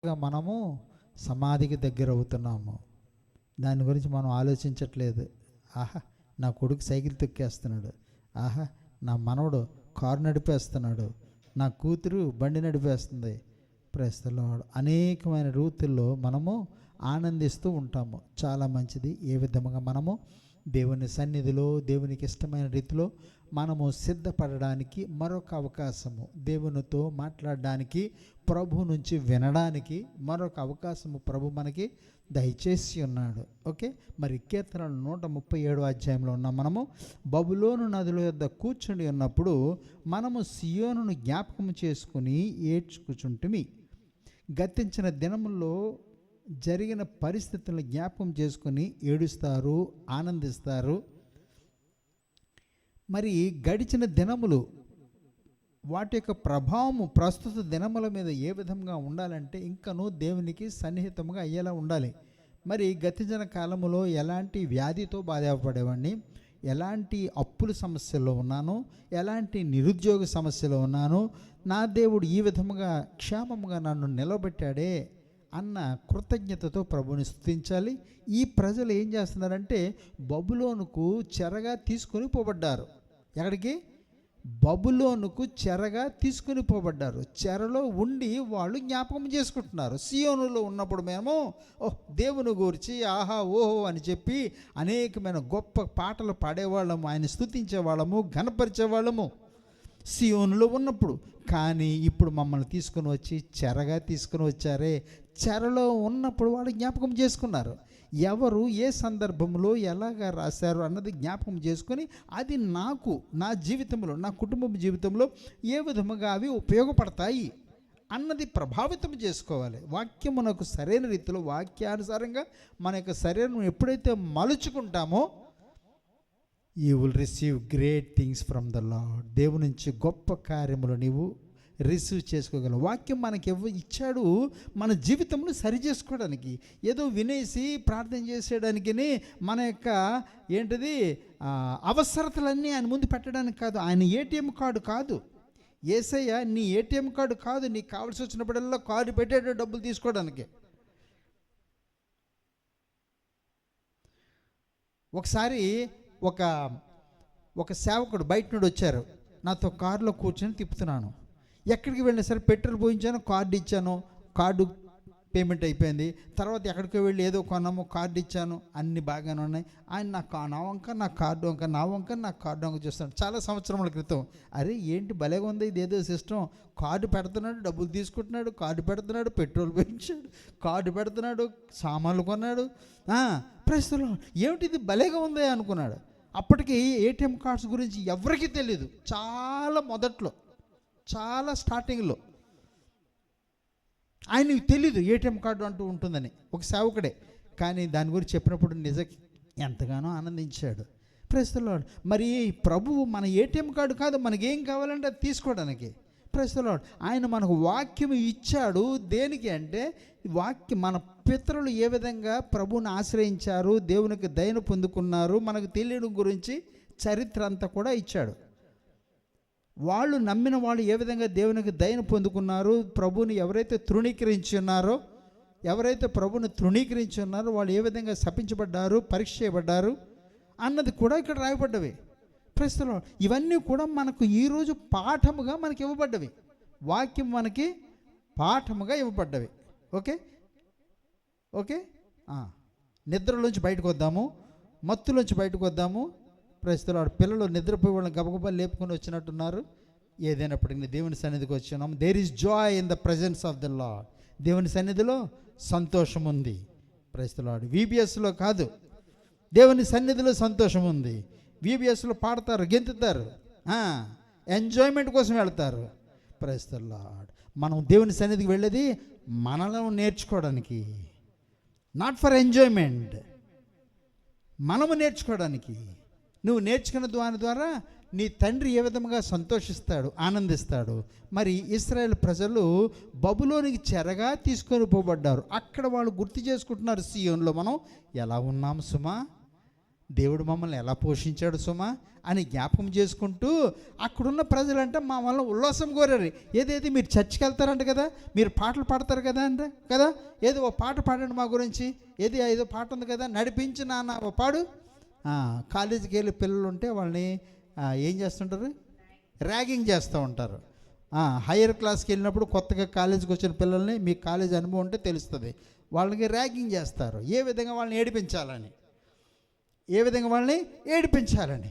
మనము సమాధికి దగ్గర అవుతున్నాము. దాని గురించి మనం ఆలోచించట్లేదు. ఆహా, నా కొడుకు సైకిల్ తొక్కేస్తున్నాడు, ఆహా నా మనవడు కారు నడిపేస్తున్నాడు, నా కూతురు బండి నడిపేస్తుంది. Praise the lord. అనేకమైన రీతుల్లో మనము ఆనందిస్తూ ఉంటాము. చాలా మంచిది. ఏ విధంగా మనము దేవుని సన్నిధిలో దేవునికి ఇష్టమైన రీతిలో మనము సిద్ధపడడానికి మరొక అవకాశము, దేవునితో మాట్లాడడానికి, ప్రభు నుంచి వినడానికి మరొక అవకాశము ప్రభు మనకి దయచేసి ఉన్నాడు. ఓకే, మరి కీర్తనలు 137 అధ్యాయంలో ఉన్నాం. మనము బబులోను నదుల యొద్ద కూర్చుని ఉన్నప్పుడు మనము సియోనును జ్ఞాపకం చేసుకుని ఏడ్చుకుచుంటిమి. గతించిన దినముల్లో జరిగిన పరిస్థితులను జ్ఞాపకం చేసుకుని ఏడుస్తారు, ఆనందిస్తారు. మరి గడిచిన దినములు వాటి యొక్క ప్రభావము ప్రస్తుత దినముల మీద ఏ విధంగా ఉండాలంటే ఇంకనూ దేవునికి సన్నిహితంగా అయ్యేలా ఉండాలి. మరి గతించిన కాలములో ఎలాంటి వ్యాధితో బాధపడేవాడిని, ఎలాంటి అప్పుల సమస్యలో ఉన్నాను, ఎలాంటి నిరుద్యోగ సమస్యలో ఉన్నాను, నా దేవుడు ఈ విధముగా క్షేమముగా నన్ను నిలబెట్టాడే అన్న కృతజ్ఞతతో ప్రభుని స్తుతించాలి. ఈ ప్రజలు ఏం చేస్తున్నారంటే బబులోనుకు చెరగా తీసుకొని పోబడ్డారు. ఎక్కడికి? బబులోనుకు చెరగా తీసుకుని పోబడ్డారు. చెరలో ఉండి వాళ్ళు జ్ఞాపకం చేసుకుంటున్నారు. సియోనులో ఉన్నప్పుడు మేము దేవుని గురించి ఆహా ఓహో అని చెప్పి అనేకమైన గొప్ప పాటలు పాడేవాళ్ళము, ఆయన స్తుతించేవాళ్ళము, ఘనపరిచేవాళ్ళము సియోనులో ఉన్నప్పుడు. కానీ ఇప్పుడు మమ్మల్ని తీసుకుని వచ్చి చెరగా తీసుకుని వచ్చారే. చెరలో ఉన్నప్పుడు వాళ్ళు జ్ఞాపకం చేసుకున్నారు. ఎవరు ఏ సందర్భంలో ఎలాగ రాశారు అన్నది జ్ఞాపకం చేసుకొని అది నాకు, నా జీవితంలో, నా కుటుంబం జీవితంలో ఏ విధముగా అవి ఉపయోగపడతాయి అన్నది ప్రభావితం చేసుకోవాలి. వాక్యమునకు సరైన రీతిలో వాక్యానుసారంగా మన యొక్క శరీరం ఎప్పుడైతే మలుచుకుంటామో you will receive great things from the Lord. దేవుని నుంచి గొప్ప కార్యములు నీవు రిసీవ్ చేసుకోగలవు. వాక్యం మనకి ఇచ్చాడు మన జీవితంలో సరి చేసుకోవడానికి. ఏదో వినేసి ప్రార్థన చేసేయడానికి, మన యొక్క ఏంటిది అవసరతలన్నీ ఆయన ముందు పెట్టడానికి కాదు. ఆయన ఏటీఎం కార్డు కాదు. యేసయ్య నీ ఏటీఎం కార్డు కాదు. నీకు కావాల్సి వచ్చినప్పుడల్లా కార్డు పెట్టేట డబ్బులు తీసుకోవడానికి. ఒకసారి ఒక సేవకుడు బయట నుండి వచ్చారు. నాతో కారులో కూర్చొని తిప్పుతున్నాను. ఎక్కడికి వెళ్ళినా సరే పెట్రోల్ పోయించాను, కార్డు ఇచ్చాను, కార్డు పేమెంట్ అయిపోయింది. తర్వాత ఎక్కడికి వెళ్ళి ఏదో కొన్నాము, కార్డు ఇచ్చాను, అన్ని బాగానే ఉన్నాయి. ఆయన నా వంక నా కార్డు వంక, నా వంక నా కార్డు వంక చూస్తాను. చాలా సంవత్సరముల క్రితం. అరే ఏంటి భలేగా ఉంది ఇదేదో సిస్టమ్. కార్డు పెడుతున్నాడు, డబ్బులు తీసుకుంటున్నాడు, కార్డు పెడుతున్నాడు, పెట్రోల్ పోయించాడు, కార్డు పెడుతున్నాడు, సామాన్లు కొన్నాడు. ప్రస్తుతం ఏమిటిది భలేగా ఉంది అనుకున్నాడు. అప్పటికి ఏటీఎం కార్డ్స్ గురించి ఎవరికీ తెలియదు. చాలా మొదట్లో, చాలా స్టార్టింగ్లో ఆయనకి తెలీదు ఏటీఎం కార్డు అంటూ ఉంటుందని. ఒక సేవకుడే. కానీ దాని గురించి చెప్పినప్పుడు నిజంగా ఎంతగానో ఆనందించాడు. Praise the Lord. మరి ప్రభువు మన ఏటీఎం కార్డు కాదు, మనకేం కావాలంటే అది తీసుకోవడానికి. Praise the Lord. ఆయన మనకు వాక్యం ఇచ్చాడు. దేనికి అంటే వాక్యం మన పితరులు ఏ విధంగా ప్రభువుని ఆశ్రయించారు, దేవునికి దయను పొందుకున్నారు, మనకు తెలియడం గురించి చరిత్ర అంతా కూడా ఇచ్చాడు. వాళ్ళు నమ్మిన వాళ్ళు ఏ విధంగా దేవునికి దయను పొందుకున్నారు, ప్రభువుని ఎవరైతే తృణీకరించి ఉన్నారో, వాళ్ళు ఏ విధంగా శపించబడ్డారు, పరీక్ష చేయబడ్డారు అన్నది కూడా ఇక్కడ రాయబడ్డవి. ప్రస్తుతం ఇవన్నీ కూడా మనకు ఈరోజు పాఠముగా మనకి ఇవ్వబడ్డవి. వాక్యం మనకి పాఠముగా ఇవ్వబడ్డవి. ఓకే ఓకే నిద్రలోంచి బయటకు వద్దాము, మత్తులోంచి బయటకు వద్దాము. ప్రస్తుతం పిల్లలు నిద్రపోయి వాళ్ళని గబగబా లేపుకొని వచ్చినట్టున్నారు. ఏదైనప్పటికీ దేవుని సన్నిధికి వచ్చినాము. There is joy in the presence of the Lord. దేవుని సన్నిధిలో సంతోషం ఉంది. ప్రస్తుతం VBSలో కాదు, దేవుని సన్నిధిలో సంతోషం ఉంది. VBSలో పాడతారు, గెంతుతారు, ఎంజాయ్మెంట్ కోసం వెళ్తారు. ప్రస్తుతం మనం దేవుని సన్నిధికి వెళ్ళేది మనలను నేర్చుకోవడానికి, నాట్ ఫర్ ఎంజాయ్మెంట్, మనము నేర్చుకోవడానికి. నువ్వు నేర్చుకున్న దాని ద్వారా నీ తండ్రి ఏ విధంగా సంతోషిస్తాడు, ఆనందిస్తాడు. మరి ఇశ్రాయేల్ ప్రజలు బబులోనికి చెరగా తీసుకొని పోబడ్డారు. అక్కడ వాళ్ళు గుర్తు చేసుకుంటున్నారు, సియోనులో మనం ఎలా ఉన్నాం సుమా, దేవుడు మమ్మల్ని ఎలా పోషించాడు సుమా అని జ్ఞాపకం చేసుకుంటూ అక్కడున్న ప్రజలంటే మా వల్ల ఉల్లాసం కోరారు. ఏదైతే మీరు చర్చికి వెళ్తారంట కదా, మీరు పాటలు పాడతారు కదా అంటే కదా, ఏదో ఓ పాట పాడండి మా గురించి, ఏదో పాట ఉంది కదా, నడిపించి నాన్న ఓ పాడు. కాలేజీకి వెళ్ళి పిల్లలు ఉంటే వాళ్ళని ఏం చేస్తుంటారు, ర్యాగింగ్ చేస్తూ ఉంటారు. హైయర్ క్లాస్కి వెళ్ళినప్పుడు కొత్తగా కాలేజీకి వచ్చిన పిల్లల్ని, మీ కాలేజీ అనుభవం ఉంటే తెలుస్తుంది, వాళ్ళకి ర్యాగింగ్ చేస్తారు. ఏ విధంగా వాళ్ళని ఏడిపించాలని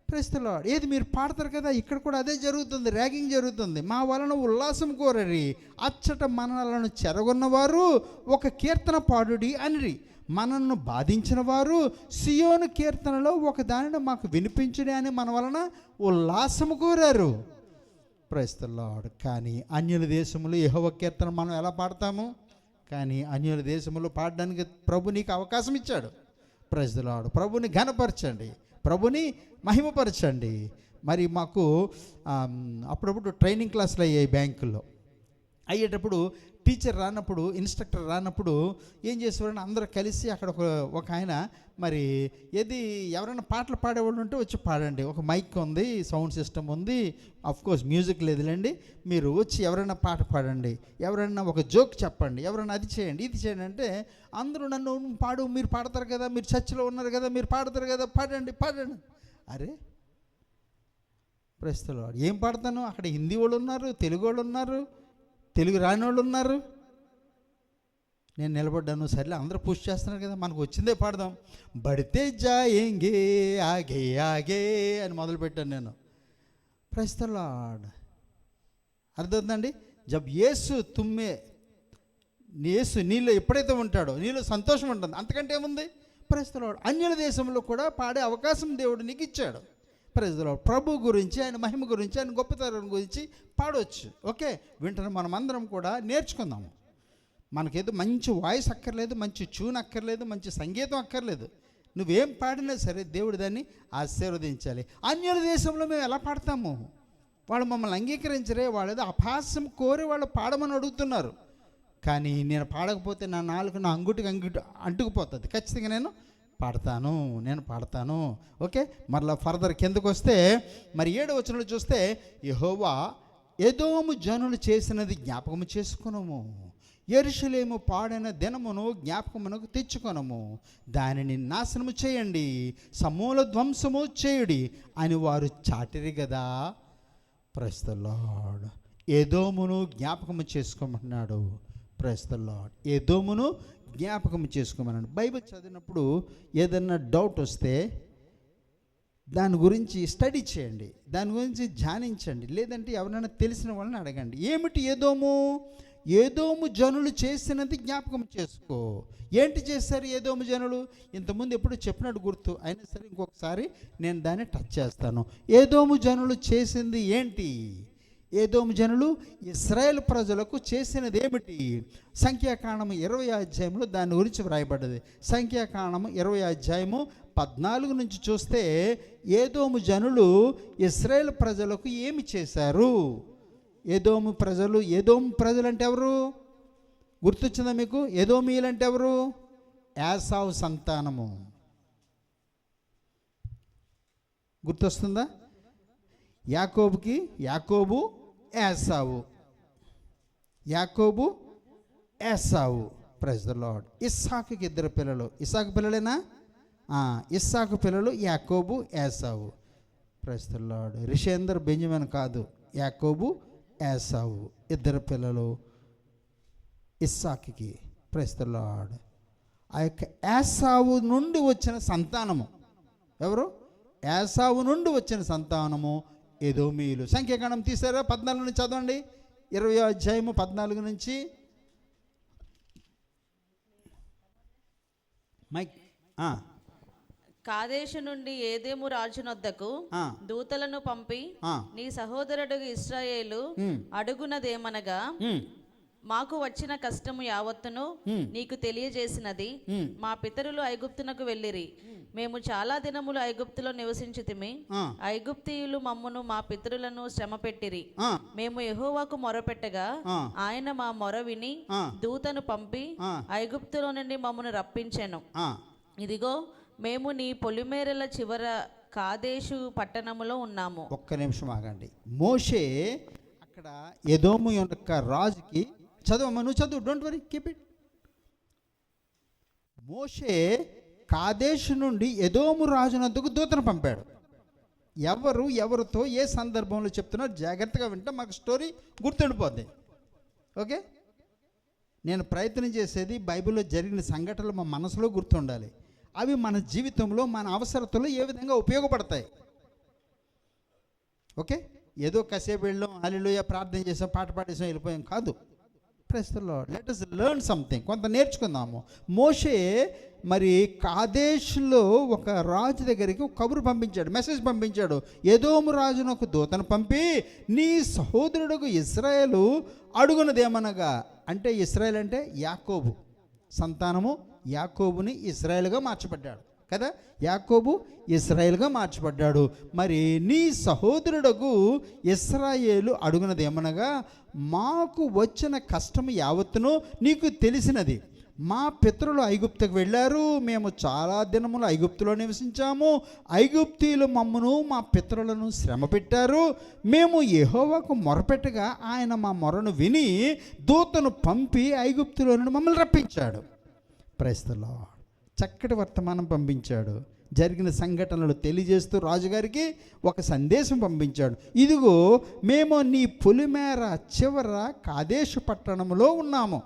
ప్రశ్నలో ఏది మీరు పాడతారు కదా, ఇక్కడ కూడా అదే జరుగుతుంది, ర్యాగింగ్ జరుగుతుంది. మా వలన ఉల్లాసం కోరరి, అచ్చట మనలను చెరగొన్నవారు ఒక కీర్తన పాడుడి అనిరి, మనల్ని బాధించిన వారు సియోను కీర్తనలో ఒక దానిని మాకు వినిపించుడి అని మన వలన ఉల్లాసము కోరారు. Praise the Lord. కానీ అన్యుల దేశములు యెహోవా కీర్తన మనం ఎలా పాడతాము? కానీ అన్యుల దేశములు పాడడానికి ప్రభు నీకు అవకాశం ఇచ్చాడు. Praise the Lord. ప్రభుని ఘనపరచండి, ప్రభుని మహిమపరచండి. మరి మాకు అప్పుడప్పుడు ట్రైనింగ్ క్లాసులు అయ్యాయి బ్యాంకుల్లో. అయ్యేటప్పుడు టీచర్ రానప్పుడు, ఇన్స్ట్రక్టర్ రానప్పుడు ఏం చేసేవారని అందరూ కలిసి అక్కడ ఒక ఆయన మరి ఎవరైనా పాటలు పాడేవాళ్ళు ఉంటే వచ్చి పాడండి, ఒక మైక్ ఉంది, సౌండ్ సిస్టమ్ ఉంది, కోర్స్ మ్యూజిక్ లేదులేండి, మీరు వచ్చి ఎవరైనా పాట పాడండి, ఎవరైనా ఒక జోక్ చెప్పండి, ఎవరైనా అది చేయండి ఇది చేయండి అంటే అందరూ నన్ను పాడు, మీరు పాడతారు కదా, మీరు చర్చిలో ఉన్నారు కదా, మీరు పాడతారు కదా, పాడండి. అరే ప్రస్తుతం ఏం పాడతాను? అక్కడ హిందీ వాళ్ళు ఉన్నారు, తెలుగు వాళ్ళు ఉన్నారు, తెలుగు రాని వాళ్ళు ఉన్నారు. నేను నిలబడ్డాను, సర్లే అందరూ పుష్ చేస్తున్నారు కదా, మనకు వచ్చిందే పాడదాం. బడితే జాయేంగే ఆగే ఆగే అని మొదలుపెట్టాను నేను. Praise the Lord. అర్థమవుతుందండి? జబ్ యేసు నీలో ఎప్పుడైతే ఉంటాడో నీలో సంతోషం ఉంటుంది, అంతకంటే ఏముంది? Praise the Lord. అన్యుల దేశంలో కూడా పాడే అవకాశం దేవుడు నీకు ఇచ్చాడు. Praise the lord. ప్రభు గురించి, ఆయన మహిమ గురించి, ఆయన గొప్పతనం గురించి పాడవచ్చు. ఓకే, వింటున్న మనం అందరం కూడా నేర్చుకుందాము. మనకేదో మంచి వాయిస్ అక్కర్లేదు, మంచి ట్యూన్ అక్కర్లేదు, మంచి సంగీతం అక్కర్లేదు. నువ్వేం పాడినా సరే దేవుడు దాన్ని ఆశీర్వదించాలి. అన్యుల దేశంలో మేము ఎలా పాడతాము? వాళ్ళు మమ్మల్ని అంగీకరించరే, వాళ్ళు ఏదో అభాసం కోరి వాళ్ళు పాడమని అడుగుతున్నారు. కానీ నేను పాడకపోతే నా నాలుగు నా అంగుటికి అంటుకుపోతుంది. ఖచ్చితంగా నేను పాడతాను. ఓకే, మరలా ఫర్దర్ కిందకు వస్తే మరి 7వ వచనంలో చూస్తే, యెహోవా ఎదోము జనులు చేసినది జ్ఞాపకము చేసుకునము, యెరూషలేము పాడిన దినమును జ్ఞాపకమునకు తెచ్చుకొనము, దానిని నాశనము చేయండి, సమూల ధ్వంసము చేయుడి అని వారు చాటిరి కదా. Praise the Lord. ఎదోమును జ్ఞాపకము చేసుకోమన్నాడు. Praise the Lord. ఎదోమును జ్ఞాపకం చేసుకోమన్నాడు. బైబిల్ చదివినప్పుడు ఏదన్నా డౌట్ వస్తే దాని గురించి స్టడీ చేయండి, దాని గురించి ధ్యానించండి, లేదంటే ఎవరైనా తెలిసిన వాళ్ళని అడగండి. ఏమిటి ఏదోము జనులు చేసినది జ్ఞాపకం చేసుకో. ఏంటి చేశారు ఏదోము జనులు? ఇంతకుముందు ఎప్పుడు చెప్పినట్టు గుర్తు, అయినా సరే ఇంకొకసారి నేను దాన్ని టచ్ చేస్తాను. ఏదోము జనులు చేసింది ఏంటి? ఏదోము జనులు ఇశ్రాయేల్ ప్రజలకు చేసినది ఏమిటి? సంఖ్యాకాండము 20వ అధ్యాయంలో దాని గురించి వ్రాయబడ్డది. సంఖ్యాకాండము 20వ అధ్యాయము 14 నుంచి చూస్తే ఏదోము జనులు ఇశ్రాయేల్ ప్రజలకు ఏమి చేశారు? ఏదోము ప్రజలు అంటే ఎవరు? గుర్తొచ్చిందా మీకు? ఏదోమీయులు అంటే ఎవరు? యాసావు సంతానము. గుర్తొస్తుందా? యాకోబు యాసావు. Praise the Lord. ఇస్సాకుకి 2 పిల్లలు. ఇస్సాకు పిల్లలేనా? ఇస్సాకు పిల్లలు యాకోబు, యాసావు. Praise the Lord. Rishender Benjamin కాదు, యాకోబు, యాసావు 2 పిల్లలు ఇస్సాకుకి. Praise the lord. ఆ యొక్క యాసావు నుండి వచ్చిన సంతానము ఎవరు? యాసావు నుండి వచ్చిన సంతానము ఎదోమీయులు. సంఖ్యాకాండం తీసారా? 14 నుంచి చదవండి. 20వ అధ్యాయము 14 నుంచి. మైక్. కాదేశు నుండి ఏదేము రాజునొద్దకు దూతలను పంపి నీ సహోదరుడు ఇశ్రాయేలు అడుగునదేమనగా, మాకు వచ్చిన కష్టము యావత్తును నీకు తెలియజేసినది. మా పితరులు ఐగుప్తునకు వెళ్ళిరి, మేము చాలా దినములు ఐగుప్తులో నివసించితిమి. ఐగుప్తీయులు మమ్మును మా పితరులను శ్రమ పెట్టిరి. మేము యెహోవాకు మొరపెట్టగా ఆయన మా మొర విని దూతను పంపి ఐగుప్తులో నుండి మమ్మను రప్పించెను. ఇదిగో మేము నీ పొలిమేరల చివర కాదేశు పట్టణములో ఉన్నాము. ఒక్క నిమిషం ఆగండి. మోషే అక్కడ ఎదోము యొక్క రాజుకి, చదవమ్మా, నువ్వు చదువు, డోంట్ వరీ, కీప్ ఇట్. మోషే కాదేశు నుండి ఎదోము రాజునందుకు దూతను పంపాడు. ఎవరితో ఏ సందర్భంలో చెప్తున్నారు జాగ్రత్తగా వింటే మాకు స్టోరీ గుర్తుండిపోద్ది. ఓకే, నేను ప్రయత్నం చేసేది బైబిల్లో జరిగిన సంఘటనలు మా మనసులో గుర్తుండాలి. అవి మన జీవితంలో మన అవసరతలో ఏ విధంగా ఉపయోగపడతాయి. ఓకే, ఏదో కాసేపు వెళ్ళాం, హల్లెలూయా ప్రార్థన చేసాం, పాట పాడేసాం, వెళ్ళిపోయాం కాదు. Praise the Lord. Let us learn something, కొంత నేర్చుకుందాము. మోషే మరి కాదేశ్లో ఒక రాజు దగ్గరికి ఒక కబురు పంపించాడు, మెసేజ్ పంపించాడు. ఎదోము రాజును ఒక దూతను పంపి, నీ సహోదరుడుకు ఇశ్రాయేలు అడుగునదేమనగా, అంటే ఇశ్రాయేల్ అంటే యాకోబు సంతానము, యాకోబుని ఇశ్రాయేలుగా మార్చబడ్డాడు కదా, యాకోబు ఇశ్రాయేలుగా మార్చబడ్డాడు. మరి నీ సహోదరుడకు ఇశ్రాయేలు అడుగునదేమనగా, మాకు వచ్చిన కష్టం యావత్తును నీకు తెలిసినది. మా పితరులు ఐగుప్తుకు వెళ్ళారు, మేము చాలా దినములు ఐగుప్తులో నివసించాము. ఐగుప్తీయులు మమ్మను మా పితరులను శ్రమ పెట్టారు. మేము యెహోవాకు మొరపెట్టగా ఆయన మా మొరను విని దూతను పంపి ఐగుప్తులో నుండి మమ్మల్ని రప్పించాడు. Praise the Lord. చక్కటి వర్తమానం పంపించాడు. జరిగిన సంఘటనలు తెలియజేస్తూ రాజుగారికి ఒక సందేశం పంపించాడు. ఇదిగో మేము నీ పొలిమేర చివర కాదేశు పట్టణంలో ఉన్నాము.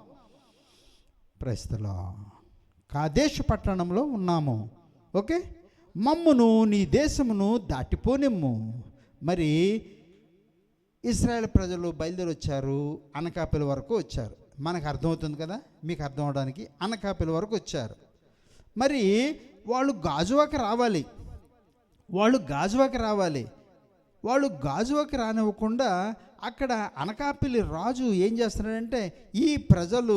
Praise the lord. కాదేశు పట్టణంలో ఉన్నాము. ఓకే, మమ్మును నీ దేశమును దాటిపోనిమ్ము. మరి ఇశ్రాయేల్ ప్రజలు బయలుదేరి వచ్చారు, అనకాపల్లి వరకు వచ్చారు. మనకు అర్థమవుతుంది కదా, మీకు అర్థం అవడానికి. అనకాపల్లి వరకు వచ్చారు. మరి వాళ్ళు గాజువాకి రావాలి. వాళ్ళు గాజువాకి రానివ్వకుండా అక్కడ అనకాపల్లి రాజు ఏం చేస్తున్నాడంటే, ఈ ప్రజలు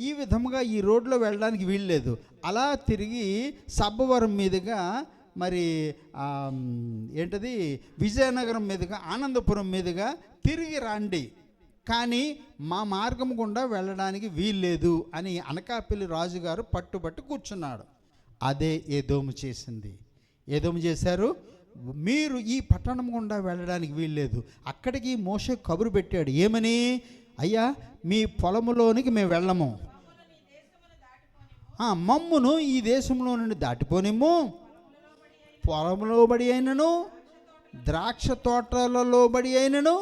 ఈ విధముగా ఈ రోడ్లో వెళ్ళడానికి వీల్లేదు, అలా తిరిగి సబ్బవరం మీదుగా మరి ఏంటది విజయనగరం మీదుగా ఆనందపురం మీదుగా తిరిగి రండి, కానీ మా మార్గం గుండా వెళ్ళడానికి వీల్లేదు అని అనకాపల్లి రాజుగారు పట్టుబట్టి కూర్చున్నాడు. అదే ఎదోము చేసింది. ఎదోము చేశారు, మీరు ఈ పట్టణం గుండా వెళ్ళడానికి వీల్లేదు. అక్కడికి మోషే కబురు పెట్టాడు, ఏమని, అయ్యా మీ పొలములోనికి మేము వెళ్ళము, మమ్మును ఈ దేశంలో నుండి దాటిపోనిమ్ము. పొలంలో బడి అయినను ద్రాక్ష తోటలలో బడి అయినను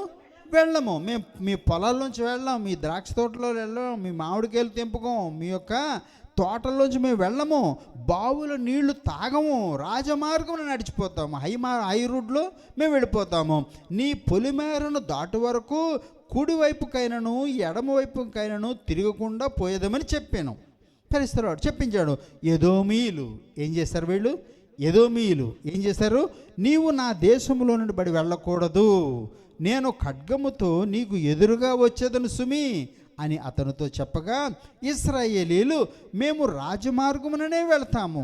వెళ్ళము. మేము మీ పొలాల్లోంచి వెళ్ళాం, మీ ద్రాక్ష తోటలో వెళ్ళాం, మీ మామిడికాయలు తెంపుకోం, మీ యొక్క తోటల్లోంచి మేము వెళ్ళము, బావుల నీళ్లు తాగము, రాజమార్గం నడిచిపోతాము, హై రోడ్లో మేము వెళ్ళిపోతాము. నీ పొలిమేరను దాటు వరకు కుడివైపుకైనను ఎడమవైపుకైనను తిరగకుండా పోయేదామని చెప్పాను. పరిస్థితులు చెప్పించాడు. ఎదోమీయులు ఏం చేశారు? ఎదోమీయులు ఏం చేశారు? నీవు నా దేశంలో నుండి బడి వెళ్ళకూడదు, నేను ఖడ్గముతో నీకు ఎదురుగా వచ్చేదను సుమి అని అతనితో చెప్పగా, ఇశ్రాయేలీలు మేము రాజమార్గముననే వెళ్తాము,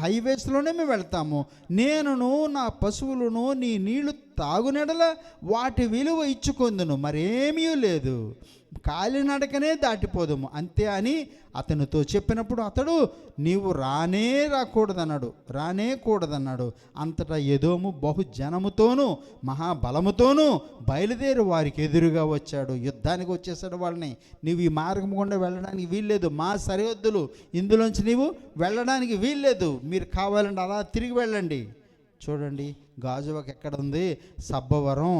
హైవేస్లోనే మేము వెళ్తాము, నేనును నా పశువులను నీ నీళ్లు తాగునెడల వాటి విలువ ఇచ్చుకొందును, మరేమీ లేదు, కాలినడకనే దాటిపోదుము అంతే అని అతనితో చెప్పినప్పుడు అతడు నీవు రానే కూడదన్నాడు. అంతటా ఎదోము బహుజనముతోనూ మహాబలముతోనూ బయలుదేరి వారికి ఎదురుగా వచ్చాడు. యుద్ధానికి వచ్చేసాడు వాళ్ళని. నీవు ఈ మార్గం గుండా వెళ్ళడానికి వీల్లేదు, మా సరిహద్దులు, ఇందులోంచి నీవు వెళ్ళడానికి వీల్లేదు, మీరు కావాలంటే అలా తిరిగి వెళ్ళండి. చూడండి, గాజువాక ఎక్కడ ఉంది? సబ్బవరం,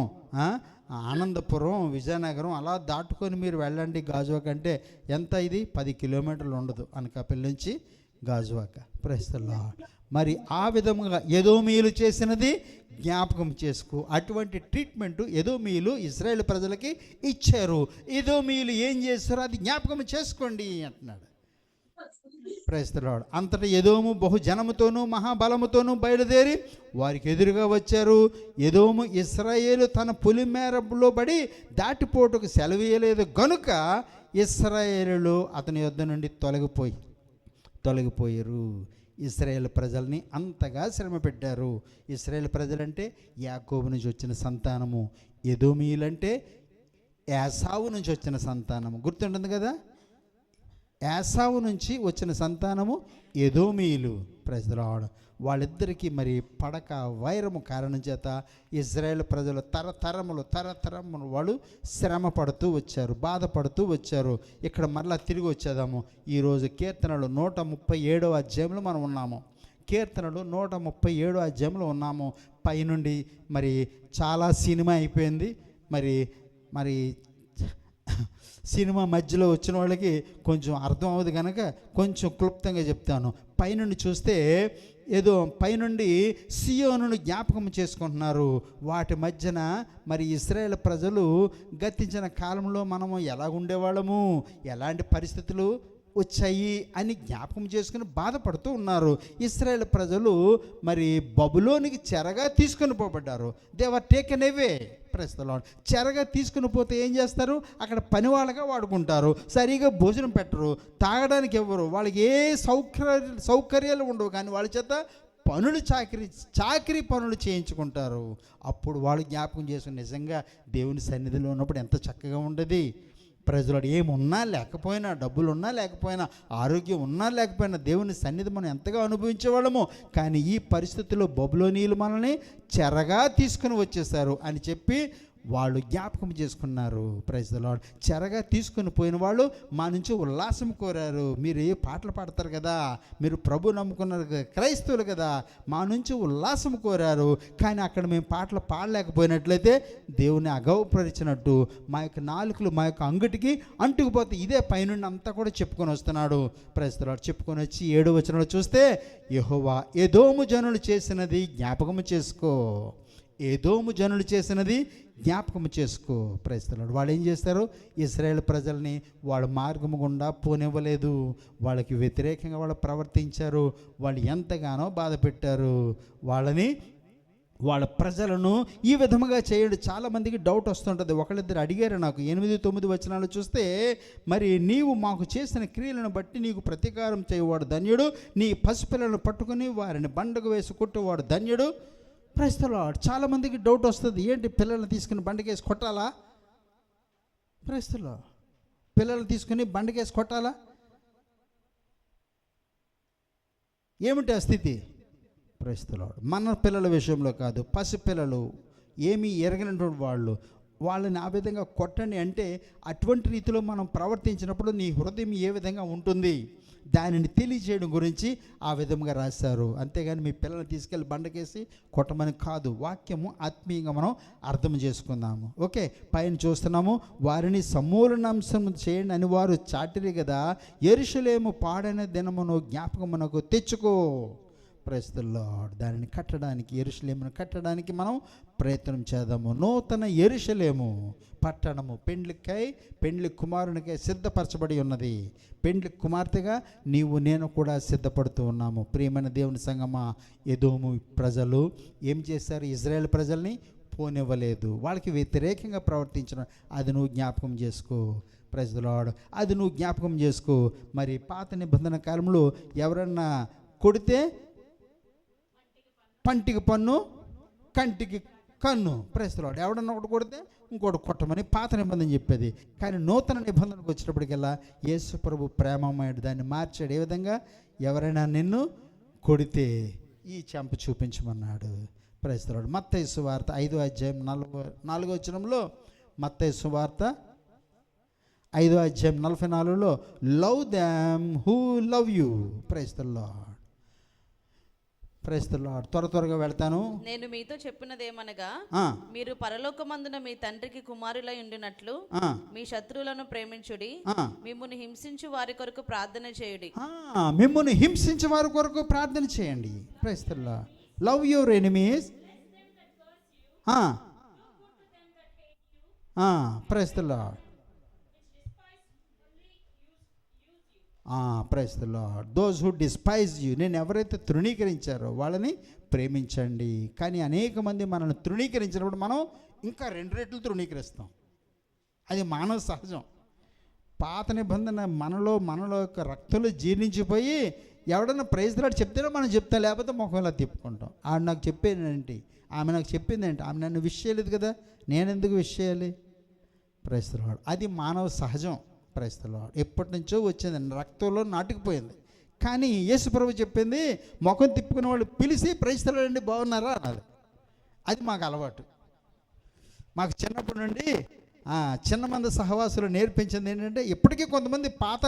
ఆనందపురం, విజయనగరం అలా దాటుకొని మీరు వెళ్ళండి. గాజువాక అంటే ఎంత? ఇది 10 కిలోమీటర్లు ఉండదు అనకాపల్లి నుంచి గాజువాక. Praise the Lord. మరి ఆ విధముగా ఎదోమీయులు చేసినది జ్ఞాపకం చేసుకో. అటువంటి ట్రీట్మెంట్ ఎదోమీయులు ఇశ్రాయేల్ ప్రజలకి ఇచ్చారు. ఎదోమీయులు ఏం చేస్తారో అది జ్ఞాపకం చేసుకోండి అంటున్నాడు. Praise the Lord. అంతటా ఎదోము బహుజనముతోనూ మహాబలముతోనూ బయలుదేరి వారికి ఎదురుగా వచ్చారు. ఎదోము ఇశ్రాయేలు తన పొలిమేరలో బడి దాటిపోటుకు సెలవీయలేదు గనుక ఇశ్రాయేలు అతని యొద్ద నుండి తొలగిపోయారు. ఇశ్రాయేల్ ప్రజల్ని అంతగా శ్రమ పెట్టారు. ఇశ్రాయేల్ ప్రజలంటే యాకోబు నుంచి వచ్చిన సంతానము, ఎదోమీయులంటే ఏసావు నుంచి వచ్చిన సంతానము. గుర్తుంటుంది కదా, ఏసావు నుంచి వచ్చిన సంతానము ఎదోమీయులు. Praise the lord. వాళ్ళిద్దరికీ మరి పడక వైరము కారణం చేత ఇజ్రాయేల్ ప్రజలు తరతరములు వాళ్ళు శ్రమ పడుతూ వచ్చారు, బాధపడుతూ వచ్చారు. ఇక్కడ మరలా తిరిగి వచ్చేదాము. ఈరోజు కీర్తనలు 137వ అధ్యాయంలో మనం ఉన్నాము. కీర్తనలు 137వ అధ్యాయంలో ఉన్నాము. పైనుండి మరి చాలా సినిమా అయిపోయింది. మరి సినిమా మధ్యలో వచ్చిన వాళ్ళకి కొంచెం అర్థం అవ్వదు కనుక కొంచెం క్లుప్తంగా చెప్తాను. పైనుండి చూస్తే ఏదో పైనుండి సియోనును జ్ఞాపకం చేసుకుంటున్నారు. వాటి మధ్యన మరి ఇశ్రాయేల్ ప్రజలు గతించిన కాలంలో మనము ఎలా ఉండేవాళ్ళము, ఎలాంటి పరిస్థితులు వచ్చాయి అని జ్ఞాపకం చేసుకుని బాధపడుతూ ఉన్నారు. ఇశ్రాయేల్ ప్రజలు మరి బబులోనికి చెరగా తీసుకుని పోబడ్డారు. They were taken away. ప్రస్తుతం చెరగా తీసుకుని పోతే ఏం చేస్తారు, అక్కడ పని వాళ్ళగా వాడుకుంటారు. సరిగా భోజనం పెట్టరు, తాగడానికి ఇవ్వరు, వాళ్ళకి ఏ సౌకర్యాలు ఉండవు. కానీ వాళ్ళ చేత చాకరీ పనులు చేయించుకుంటారు. అప్పుడు వాళ్ళు జ్ఞాపకం చేసుకుని నిజంగా దేవుని సన్నిధిలో ఉన్నప్పుడు ఎంత చక్కగా ఉండేది. ప్రజలు ఏమున్నా లేకపోయినా, డబ్బులు ఉన్నా లేకపోయినా, ఆరోగ్యం ఉన్నా లేకపోయినా దేవుని సన్నిధి మనం ఎంతగా అనుభవించేవాళ్ళము. కానీ ఈ పరిస్థితుల్లో బబులోనీయులు మనల్ని చెరగా తీసుకుని వచ్చేసారు అని చెప్పి వాళ్ళు జ్ఞాపకం చేసుకున్నారు. Praise the lord. చెరగా తీసుకుని పోయిన వాళ్ళు మా నుంచి ఉల్లాసం కోరారు. మీరు ఏ పాటలు పాడతారు కదా, మీరు ప్రభు నమ్ముకున్నారు కదా, క్రైస్తవులు కదా, మా నుంచి ఉల్లాసం కోరారు. కానీ అక్కడ మేము పాటలు పాడలేకపోయినట్లయితే దేవుని అగౌపరిచినట్టు మా యొక్క నాలుకలు మా యొక్క అంగటికి అంటుకుపోతే ఇదే పైనుండి అంతా కూడా చెప్పుకొని వస్తున్నాడు. Praise the Lord. చెప్పుకొని వచ్చి 7వ వచనంలో చూస్తే, యెహోవా ఎదోము జనులు చేసినది జ్ఞాపకము చేసుకో. ఎదోము జనులు చేసినది జ్ఞాపకం చేసుకో. Praise the Lord. వాళ్ళు ఏం చేస్తారు, ఇశ్రాయేల్ ప్రజల్ని వాళ్ళ మార్గము గుండా పోనివ్వలేదు. వాళ్ళకి వ్యతిరేకంగా వాళ్ళు ప్రవర్తించారు. వాళ్ళు ఎంతగానో బాధ పెట్టారు. వాళ్ళ ప్రజలను ఈ విధముగా చేయడం చాలామందికి డౌట్ వస్తుంటుంది. ఒకళ్ళిద్దరు అడిగారు నాకు. 8-9 వచనాలు చూస్తే, మరి నీవు మాకు చేసిన క్రియలను బట్టి నీకు ప్రతీకారం చేయవాడు ధన్యుడు, నీ పసిపిల్లలను పట్టుకుని వారిని బండకు వేసి కొట్టేవాడు ధన్యుడు. Praise the Lord. చాలామందికి డౌట్ వస్తుంది, ఏంటి పిల్లల్ని తీసుకుని బండకేసి కొట్టాలా? Praise the Lord. పిల్లల్ని తీసుకుని బండకేసి కొట్టాలా? ఏమిటి ఆ స్థితి? Praise the Lord. మన పిల్లల విషయంలో కాదు, పసిపిల్లలు ఏమీ ఎరగనటువంటి వాళ్ళని ఆ విధంగా కొట్టండి అంటే, అటువంటి రీతిలో మనం ప్రవర్తించినప్పుడు నీ హృదయం ఏ విధంగా ఉంటుంది దానిని తెలియజేయడం గురించి ఆ విధంగా రాశారు. అంతేగాని మీ పిల్లల్ని తీసుకెళ్ళి బండకేసి కొట్టమని కాదు. వాక్యము ఆత్మీయంగా మనం అర్థం చేసుకుందాము. ఓకే, పైన చూస్తున్నాము, వారిని సమూలనాంశం చేయండి అని వారు చాటిరి కదా, యెరూషలేము పాడైన దినమును జ్ఞాపకమునకు తెచ్చుకో. Praise the Lord. దానిని కట్టడానికి, యెరూషలేమును కట్టడానికి మనం ప్రయత్నం చేద్దాము. నూతన యెరూషలేము పట్టణము పెండ్లి కుమారునికై సిద్ధపరచబడి ఉన్నది. పెండ్లి కుమార్తెగా నీవు నేను కూడా సిద్ధపడుతూ ఉన్నాము. ప్రియమైన దేవుని సంగమా, ఎదోము ప్రజలు ఏం చేశారు, ఇజ్రాయేల్ ప్రజల్ని పోనివ్వలేదు. వాళ్ళకి వ్యతిరేకంగా ప్రవర్తించిన అది నువ్వు జ్ఞాపకం చేసుకో. Praise the Lord. అది నువ్వు జ్ఞాపకం చేసుకో. మరి పాత నిబంధన కాలంలో ఎవరన్నా కొడితే పంటికి పన్ను, కంటికి కన్ను. Praise the Lord. ఎవడన్నా ఒకటి కొడితే ఇంకోటి కొట్టమని పాత నిబంధన చెప్పేది. కానీ నూతన నిబంధనకు వచ్చేటప్పటికల్లా యేసు ప్రభు ప్రేమమయుడు దాన్ని మార్చాడు. ఏ విధంగా, ఎవరైనా నిన్ను కొడితే ఈ చెంప చూపించమన్నాడు. Praise the lord. మత్తయి సువార్త 5వ అధ్యాయం 4వ వచనంలో, మత్తయి సువార్త 5వ అధ్యాయం 44లో, love them who love you. Praise the Lord. Praise the Lord. త్వరగా వెళ్తాను. నేను మీతో చెప్పినదేమనగా, మీరు పరలోకమందున మీ తండ్రికి కుమారులై ఉండినట్లు మీ శత్రువులను ప్రేమించుడి, మిమ్మును హింసించు వారి కొరకు ప్రార్థన చేయుడి. మిమ్మును హింసించే వారి కొరకు ప్రార్థన చేయండి. Praise the Lord. Love your enemies. Praise the Lord. Praise the Lord. Those who despise you. నేను ఎవరైతే తృణీకరించారో వాళ్ళని ప్రేమించండి. కానీ అనేక మంది మనల్ని తృణీకరించినప్పుడు మనం ఇంకా 2 రెట్లు తృణీకరిస్తాం. అది మానవ సహజం. పాత నిబంధన మనలో యొక్క రక్తంలో జీర్ణించిపోయి ఎవడన్నా ప్రైజ్ ది లార్డ్ చెప్తేనే మనం చెప్తాం, లేకపోతే ముఖం ఇలా తిప్పుకుంటాం. ఆడు నాకు చెప్పేదేంటి, ఆమె నాకు చెప్పిందేంటి, ఆమె నన్ను విష్ చేయలేదు కదా, నేను ఎందుకు విష్ చేయాలి? Praise the Lord. అది మానవ సహజం. Praise the Lord. ఎప్పటి నుంచో వచ్చిందండి, రక్తంలో నాటుకుపోయింది. కానీ యేసు ప్రభు చెప్పింది, ముఖం తిప్పుకునే వాళ్ళు పిలిచి ప్రైజ్ ది లార్డ్ అండి బాగున్నారా అనాలి. అది మాకు అలవాటు. మాకు చిన్నప్పటి నుండి చిన్న మంది సహవాసులు నేర్పించింది ఏంటంటే, ఇప్పటికీ కొంతమంది పాత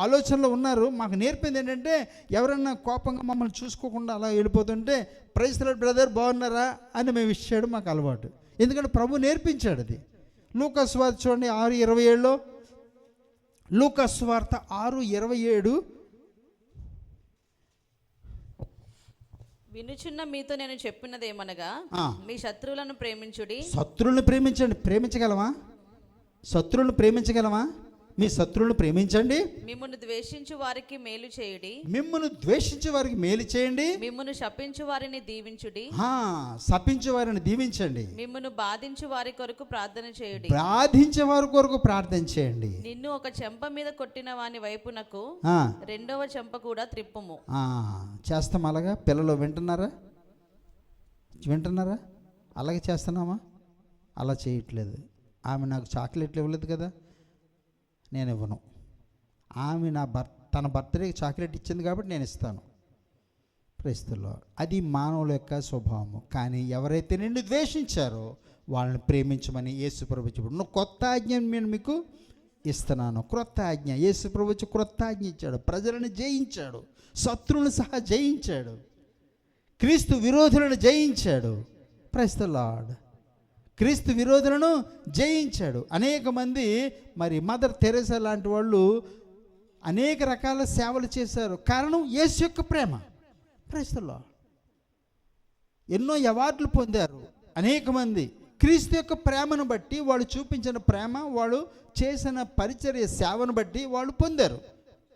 ఆలోచనలో ఉన్నారు. మాకు నేర్పింది ఏంటంటే, ఎవరన్నా కోపంగా మమ్మల్ని చూసుకోకుండా అలా వెళ్ళిపోతుంటే ప్రైజ్ ది లార్డ్ బ్రదర్ బాగున్నారా అని మేము ఇచ్చాడు, మాకు అలవాటు. ఎందుకంటే ప్రభు నేర్పించాడు అది. లూకాసు వార్త చూడండి 6:27, లూకాసు వార్త 6:27. వినుచున్న మీతో నేను చెప్పినదేమనగా, మీ శత్రువులను ప్రేమించుడి. శత్రువులను ప్రేమించండి. ప్రేమించగలమా? శత్రువులను ప్రేమించగలమా? మీ శత్రువులను ప్రేమించండి. మిమ్మును ద్వేషించు వారికి మేలు చేయుడి. మిమ్మును ద్వేషించే వారికి మేలు చేయండి. మిమ్మును శపించు వారిని దీవించుడి. శపించే వారిని దీవించండి. మిమ్మును బాధించు వారి కొరకు ప్రార్థన చేయుడి. బాధించే వారి కొరకు ప్రార్థన చేయండి. నిన్ను ఒక చెంప మీద కొట్టిన వాని వైపునకు రెండవ చెంప కూడా త్రిప్పుము. చేస్తాం అలాగా. పిల్లలు వింటున్నారా? అలాగే చేస్తున్నామా? అలా చేయట్లేదు. ఆమె నాకు చాక్లెట్లు ఇవ్వలేదు కదా, నేను ఇవ్వను. ఆమె తన బర్త్డేకి చాక్లెట్ ఇచ్చింది కాబట్టి నేను ఇస్తాను. Praise the Lord. అది మానవుల యొక్క స్వభావము. కానీ ఎవరైతే నిన్ను ద్వేషించారో వాళ్ళని ప్రేమించమని యేసు ప్రభు చెప్పాడు. నువ్వు కొత్త ఆజ్ఞను నేను మీకు ఇస్తున్నాను. క్రొత్త ఆజ్ఞ. యేసు ప్రభు క్రొత్త ఆజ్ఞ ఇచ్చాడు. ప్రజలను జయించాడు, శత్రువులను సహా జయించాడు, క్రీస్తు విరోధులను జయించాడు. Praise the Lord. క్రీస్తు విరోధులను జయించాడు. అనేక మంది మరి మదర్ తెరెసా లాంటి వాళ్ళు అనేక రకాల సేవలు చేశారు. కారణం యేసు యొక్క ప్రేమ. Praise the lord. ఎన్నో అవార్డులు పొందారు అనేక మంది. క్రీస్తు యొక్క ప్రేమను బట్టి, వాళ్ళు చూపించిన ప్రేమ, వాళ్ళు చేసిన పరిచర్య సేవను బట్టి వాళ్ళు పొందారు.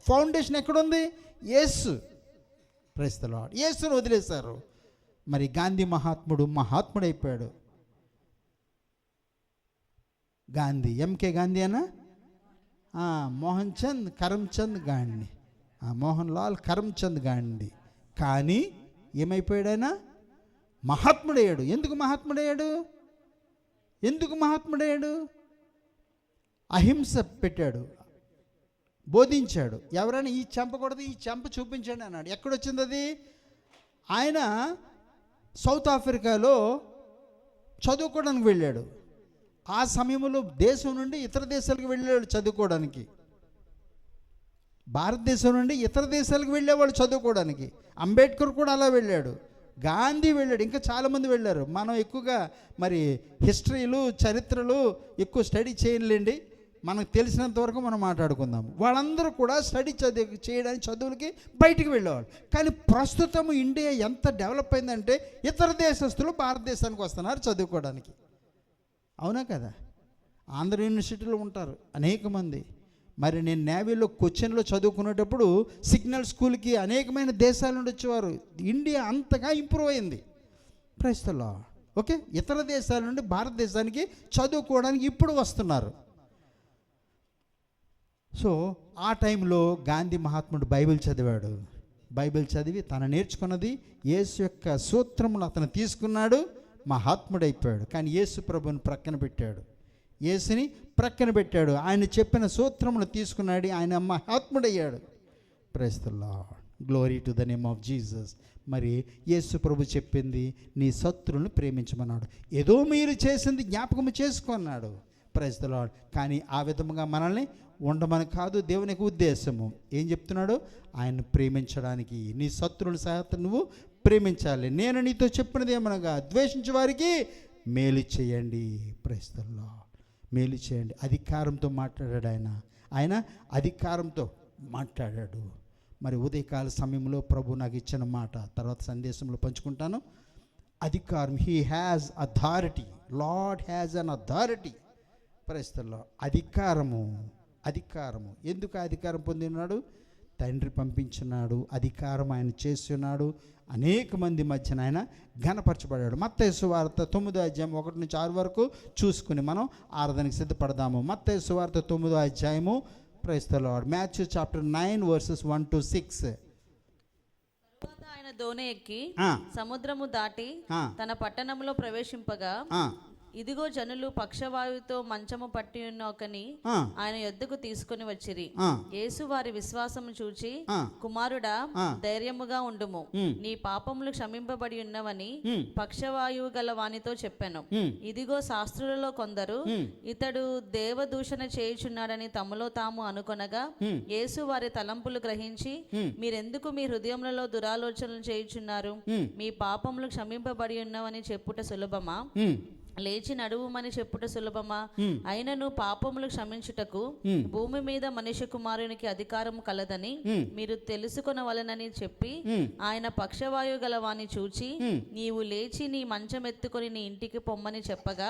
ఫౌండేషన్ ఎక్కడుంది? యేసు. Praise the Lord. యేసును వదిలేశారు. మరి గాంధీ మహాత్ముడైపోయాడు. గాంధీ, ఎంకే గాంధీ అన్న, మోహన్ చంద్ కరమ్చంద్ గాంధీ, మోహన్ లాల్ కరమ్చంద్ గాంధీ. కానీ ఏమైపోయాడైనా? మహాత్ముడయ్యాడు. ఎందుకు మహాత్ముడయ్యాడు? అహింస పెట్టాడు, బోధించాడు. ఎవరైనా ఈ చంపకూడదు, ఈ చంప చూపించండి అన్నాడు. ఎక్కడొచ్చింది అది? ఆయన సౌత్ ఆఫ్రికాలో చదువుకోవడానికి వెళ్ళాడు. ఆ సమయంలో దేశం నుండి ఇతర దేశాలకు వెళ్ళాడు చదువుకోవడానికి. భారతదేశం నుండి ఇతర దేశాలకు వెళ్ళేవాళ్ళు చదువుకోవడానికి. అంబేద్కర్ కూడా అలా వెళ్ళాడు, గాంధీ వెళ్ళాడు, ఇంకా చాలామంది వెళ్ళారు. మనం ఎక్కువగా మరి హిస్టరీలు, చరిత్రలు ఎక్కువ స్టడీ చేయలేండి. మనకు తెలిసినంత వరకు మనం మాట్లాడుకుందాం. వాళ్ళందరూ కూడా స్టడీ చేయడానికి చదువులకి బయటికి వెళ్ళేవాళ్ళు. కానీ ప్రస్తుతం ఇండియా ఎంత డెవలప్ అయిందంటే ఇతర దేశస్తులు భారతదేశానికి వస్తున్నారు చదువుకోవడానికి. అవునా కదా? ఆంధ్ర యూనివర్సిటీలో ఉంటారు అనేక మంది. మరి నేను నేవీలో కొచ్చిన్లో చదువుకునేటప్పుడు సిగ్నల్ స్కూల్కి అనేకమైన దేశాల నుండి వచ్చేవారు. ఇండియా అంతగా ఇంప్రూవ్ అయింది. Praise the lord. ఓకే, ఇతర దేశాల నుండి భారతదేశానికి చదువుకోవడానికి ఇప్పుడు వస్తున్నారు. సో ఆ టైంలో గాంధీ మహాత్ముడు బైబిల్ చదివాడు. బైబిల్ చదివి తను నేర్చుకున్నది యేసు యొక్క సూత్రములు అతను తీసుకున్నాడు, మహాత్ముడైపోయాడు. కానీ యేసు ప్రభుని ప్రక్కన పెట్టాడు, యేసుని ప్రక్కన పెట్టాడు. ఆయన చెప్పిన సూత్రములు తీసుకున్నాడు, ఆయన మహాత్ముడయ్యాడు. Praise the Lord. Glory to the name of Jesus. మరి యేసు ప్రభు చెప్పింది నీ శత్రువులను ప్రేమించమన్నాడు. ఏదో మీరు చేసింది జ్ఞాపకం చేసుకున్నాడు. Praise the Lord. కానీ ఆ విధముగా మనల్ని ఉండమని కాదు దేవునికి ఉద్దేశము. ఏం చెప్తున్నాడు? ఆయన ప్రేమించడానికి. నీ శత్రువుని సహా నువ్వు ప్రేమించాలి. నేను నీతో చెప్పినది ఏమనగా ద్వేషించే వారికి మేలు చేయండి. Praise the Lord. మేలు చేయండి. అధికారంతో మాట్లాడాడు ఆయన అధికారంతో మాట్లాడాడు. మరి ఉదయకాల సమయంలో ప్రభు నాకు ఇచ్చిన మాట తర్వాత సందేశంలో పంచుకుంటాను. అధికారం. He has authority. Lord has an authority. Praise the Lord. అధికారము ఎందుకు అధికారం పొందినాడు? తండ్రి పంపించున్నాడు, అధికారం ఆయన చేస్తున్నాడు. అనేక మంది మధ్యన ఆయన ఘనపరచబడ్డాడు. మత్తయి సువార్త 9వ అధ్యాయం 1 నుంచి 6 వరకు చూసుకుని మనం ఆరాధనకి సిద్ధపడదాము. మత్తయి సువార్త 9వ అధ్యాయము. Praise the Lord. Matthew chapter 9 verses 1 to 6. తరువాత ఆయన దోణి ఎక్కి సముద్రము దాటి తన పట్టణంలో ప్రవేశింపగా ఇదిగో జనులు పక్షవాయువుతో మంచము పట్టి ఉన్న ఒకని ఆయన యొద్దకు తీసుకుని వచ్చిరి. యేసు వారి విశ్వాసము చూచి, కుమారుడా, ధైర్యముగా ఉండుము, నీ పాపములు క్షమింపబడి ఉన్నవని పక్షవాయువు గల వానితో చెప్పాను. ఇదిగో శాస్త్రులలో కొందరు ఇతడు దేవదూషణ చేయుచున్నాడని తమలో తాము అనుకొనగా, యేసు వారి తలంపులు గ్రహించి, మీరెందుకు మీ హృదయములలో దురాలోచనలు చేయుచున్నారు? మీ పాపములు క్షమింపబడి ఉన్నవని చెప్పుట సులభమా, లేచి నడువుమని చెప్పుట సులభమా? అయినను పాపములు క్షమించుటకు భూమి మీద మనుష్య కుమారునికి అధికారం కలదని మీరు తెలుసుకొనవలెనని చెప్పి, ఆయన పక్షవాయు గలవాని చూచి, నీవు లేచి నీ మంచం ఎత్తుకొని నీ ఇంటికి పొమ్మని చెప్పగా,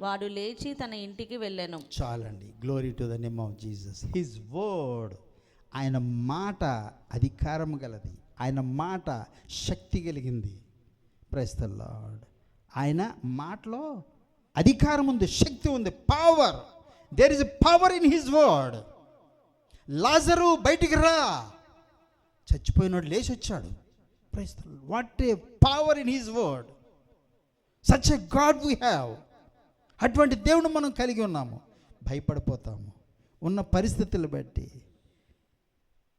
వాడు లేచి తన ఇంటికి వెళ్ళెను. చాలండి. Glory to the name of Jesus. His word, ఆయన మాట అధికారం గలది, ఆయన మాట శక్తి కలిగింది. Praise the Lord. ఆయన మాటలో అధికారం ఉంది, శక్తి ఉంది, power. There is power in his word. లాజరు బయటికి రా, చచ్చిపోయినోడు లేచి వచ్చాడు. Praise the Lord. What a power in his word. Such a God we have. అటువంటి దేవుడు మనం కలిగి ఉన్నాము. భయపడిపోతాము ఉన్న పరిస్థితులను బట్టి,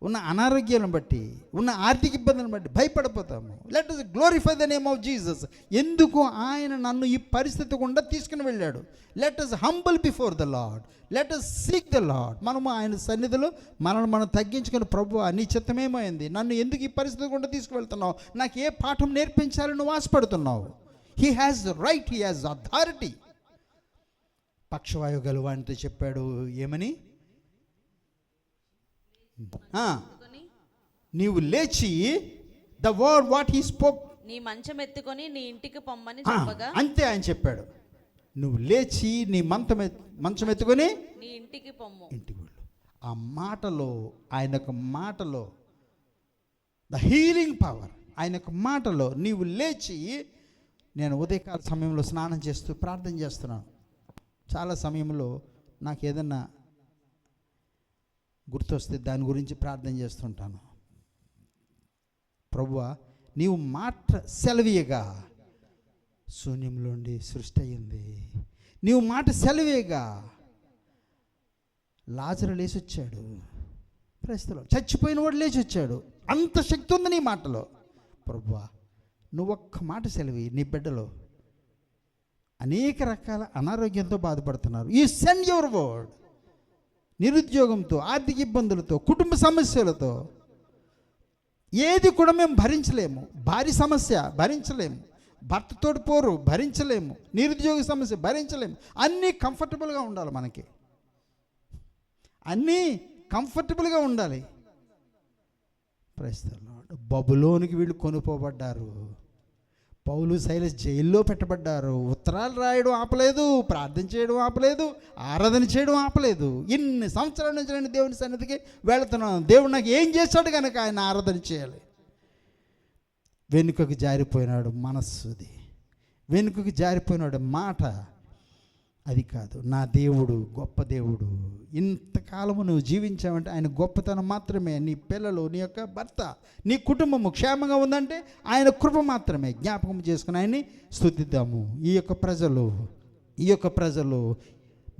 ఉన్న అనారోగ్యాలను బట్టి, ఉన్న ఆర్థిక ఇబ్బందులను బట్టి భయపడిపోతాము. Let us glorify the name of Jesus. ఎందుకు ఆయన నన్ను ఈ పరిస్థితి గుండా తీసుకుని వెళ్ళాడు? Let us humble before the Lord. Let us seek the Lord. మనము ఆయన సన్నిధిలో మనల్ని మనం తగ్గించుకుని, ప్రభువా నీ చిత్తమేమైంది, నన్ను ఎందుకు ఈ పరిస్థితి గుండా తీసుకువెళ్తున్నావు, నాకు ఏ పాఠం నేర్పించాలని నువ్వు ఆశపడుతున్నావు? He has right, he has authority. పక్షవాయు గలవానితో చెప్పాడు ఏమని? నీవు లేచి, the word what he spoke, నీ మంచం ఎత్తుకొని నీ ఇంటికి పొమ్మని చెప్పగా, అంతే ఆయన చెప్పాడు. నువ్వు లేచి నీ మంచం ఎత్తుకొని నీ ఇంటికి పొమ్ము, ఇంటికి వెళ్ళు. ఆ మాటలో, ఆయన యొక్క మాటలో ద హీలింగ్ పవర్, ఆయన యొక్క మాటలో నీవు లేచి. నేను ఉదయకాల సమయంలో స్నానం చేస్తూ ప్రార్థన చేస్తున్నాను. చాలా సమయంలో నాకు ఏదన్నా గుర్తొస్తే దాని గురించి ప్రార్థన చేస్తుంటాను. ప్రభువా, నీవు మాట సెలవీయగా శూన్యంలోండి సృష్టి అయ్యింది. నీవు మాట సెలవేగా లాజరు లేచి వచ్చాడు. ప్రస్తుతం చచ్చిపోయిన వాడు లేచి వచ్చాడు. అంత శక్తి ఉంది నీ మాటలో. ప్రభువా, నువ్వు ఒక్క మాట సెలవి, నీ బిడ్డలో అనేక రకాల అనారోగ్యంతో బాధపడుతున్నారు. You send your word. నిరుద్యోగంతో, ఆర్థిక ఇబ్బందులతో, కుటుంబ సమస్యలతో, ఏది కూడా మేము భరించలేము. భారీ సమస్య భరించలేము, భర్తతోటి పోరు భరించలేము, నిరుద్యోగ సమస్య భరించలేము. అన్నీ కంఫర్టబుల్గా ఉండాలి, మనకి అన్నీ కంఫర్టబుల్గా ఉండాలి. Praise the lord. బబులోనికి వీళ్ళు కొనుక్కోబడ్డారు. పౌలు సైలస్ జైల్లో పెట్టబడ్డారు. ఉత్తరాలు రాయడం ఆపలేదు, ప్రార్థన చేయడం ఆపలేదు, ఆరాధన చేయడం ఆపలేదు. ఇన్ని సంవత్సరాల నుంచి నేను దేవుని సన్నిధికి వెళుతున్నాను. దేవుడు నాకు ఏం చేశాడు కనుక ఆయన ఆరాధన చేయాలి. వెనుకకు జారిపోయినాడు మనస్సుది, వెనుకకు జారిపోయినాడు మాట. అది కాదు, నా దేవుడు గొప్ప దేవుడు. ఇంతకాలము నువ్వు జీవించావంటే ఆయన గొప్పతనం మాత్రమే. నీ పిల్లలు, నీ యొక్క భర్త, నీ కుటుంబము క్షేమంగా ఉందంటే ఆయన కృప మాత్రమే. జ్ఞాపకం చేసుకుని ఆయన్ని స్తుతిద్దాము. ఈ యొక్క ప్రజలు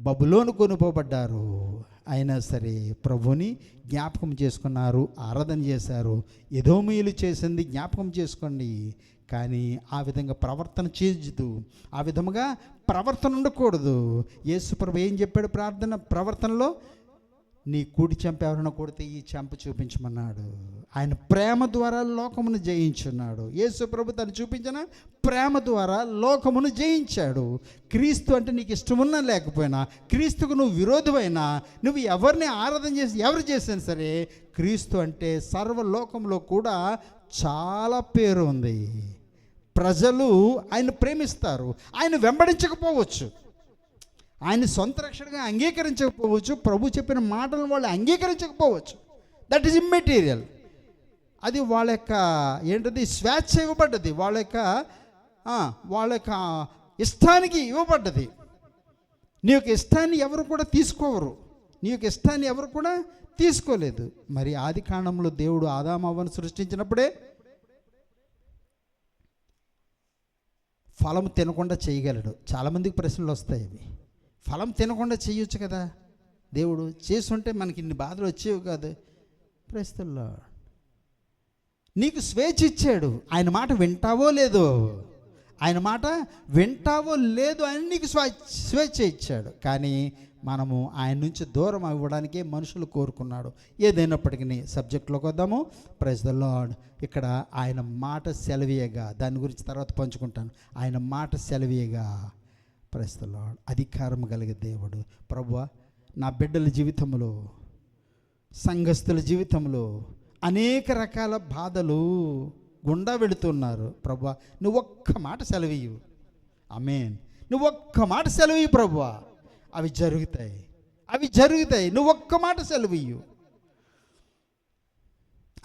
బబులోను కొనుక్కోబడ్డారు. అయినా సరే ప్రభుని జ్ఞాపకం చేసుకున్నారు, ఆరాధన చేశారు. ఎదోమీయులు చేసింది జ్ఞాపకం చేసుకోండి. కానీ ఆ విధంగా ప్రవర్తన చేయొద్దు, ఆ విధముగా ప్రవర్తన ఉండకూడదు. యేసు ప్రభు ఏం చెప్పాడు ప్రవర్తనలో? నీ కూడి చెంప ఎవరైనా కొడితే ఈ చెంప చూపించమన్నాడు. ఆయన ప్రేమ ద్వారా లోకమును జయించున్నాడు. యేసు ప్రభు తను చూపించిన ప్రేమ ద్వారా లోకమును జయించాడు. క్రీస్తు అంటే నీకు ఇష్టమున్నా లేకపోయినా, క్రీస్తుకు నువ్వు విరోధమైనా, నువ్వు ఎవరిని ఆరాధన చేసి ఎవరు చేసినా సరే, క్రీస్తు అంటే సర్వలోకంలో కూడా చాలా పేరు ఉంది. ప్రజలు ఆయన ప్రేమిస్తారు. ఆయన వెంబడించకపోవచ్చు, ఆయన సొంత రక్షణగా అంగీకరించకపోవచ్చు, ప్రభు చెప్పిన మాటలను వాళ్ళు అంగీకరించకపోవచ్చు. That is immaterial. అది వాళ్ళ యొక్క ఏంటది, స్వేచ్ఛ ఇవ్వబడ్డది, వాళ్ళ యొక్క ఇష్టానికి ఇవ్వబడ్డది. నీ యొక్క ఇష్టాన్ని ఎవరు కూడా తీసుకోవరు, నీ యొక్క ఇష్టాన్ని ఎవరు కూడా తీసుకోలేదు. మరి ఆది కాండంలో దేవుడు ఆదాము అవ్వను సృష్టించినప్పుడే ఫలం తినకుండా చేయగలడు. చాలామందికి ప్రశ్నలు వస్తాయి ఇవి. ఫలం తినకుండా చేయొచ్చు కదా దేవుడు, చేసుంటే మనకి ఇన్ని బాధలు వచ్చేవి కాదు. ప్రశ్నల్లో నీకు స్వేచ్ఛ ఇచ్చాడు. ఆయన మాట వింటావో లేదో, ఆయన మాట వింటావో లేదో అని నీకు స్వేచ్ఛ ఇచ్చాడు. కానీ మనము ఆయన నుంచి దూరం అవ్వడానికే మనుషులు కోరుకున్నాడు. ఏదైనప్పటికీ సబ్జెక్ట్లోకి వద్దాము. Praise the Lord. ఇక్కడ ఆయన మాట సెలవీయగా, దాని గురించి తర్వాత పంచుకుంటాను. ఆయన మాట సెలవీయగా, ప్రైజ్ ద లార్డ్, అధికారం కలిగే దేవుడు. ప్రభువా, నా బిడ్డల జీవితంలో, సంఘస్థుల జీవితంలో అనేక రకాల బాధలు గుండా వెళుతున్నారు. ప్రభువా, నువ్వు ఒక్క మాట సెలవీయు. ఆమేన్. నువ్వు ఒక్క మాట సెలవీయు ప్రభువా, అవి జరుగుతాయి, అవి జరుగుతాయి. నువ్వు ఒక్క మాట సెలవీయు.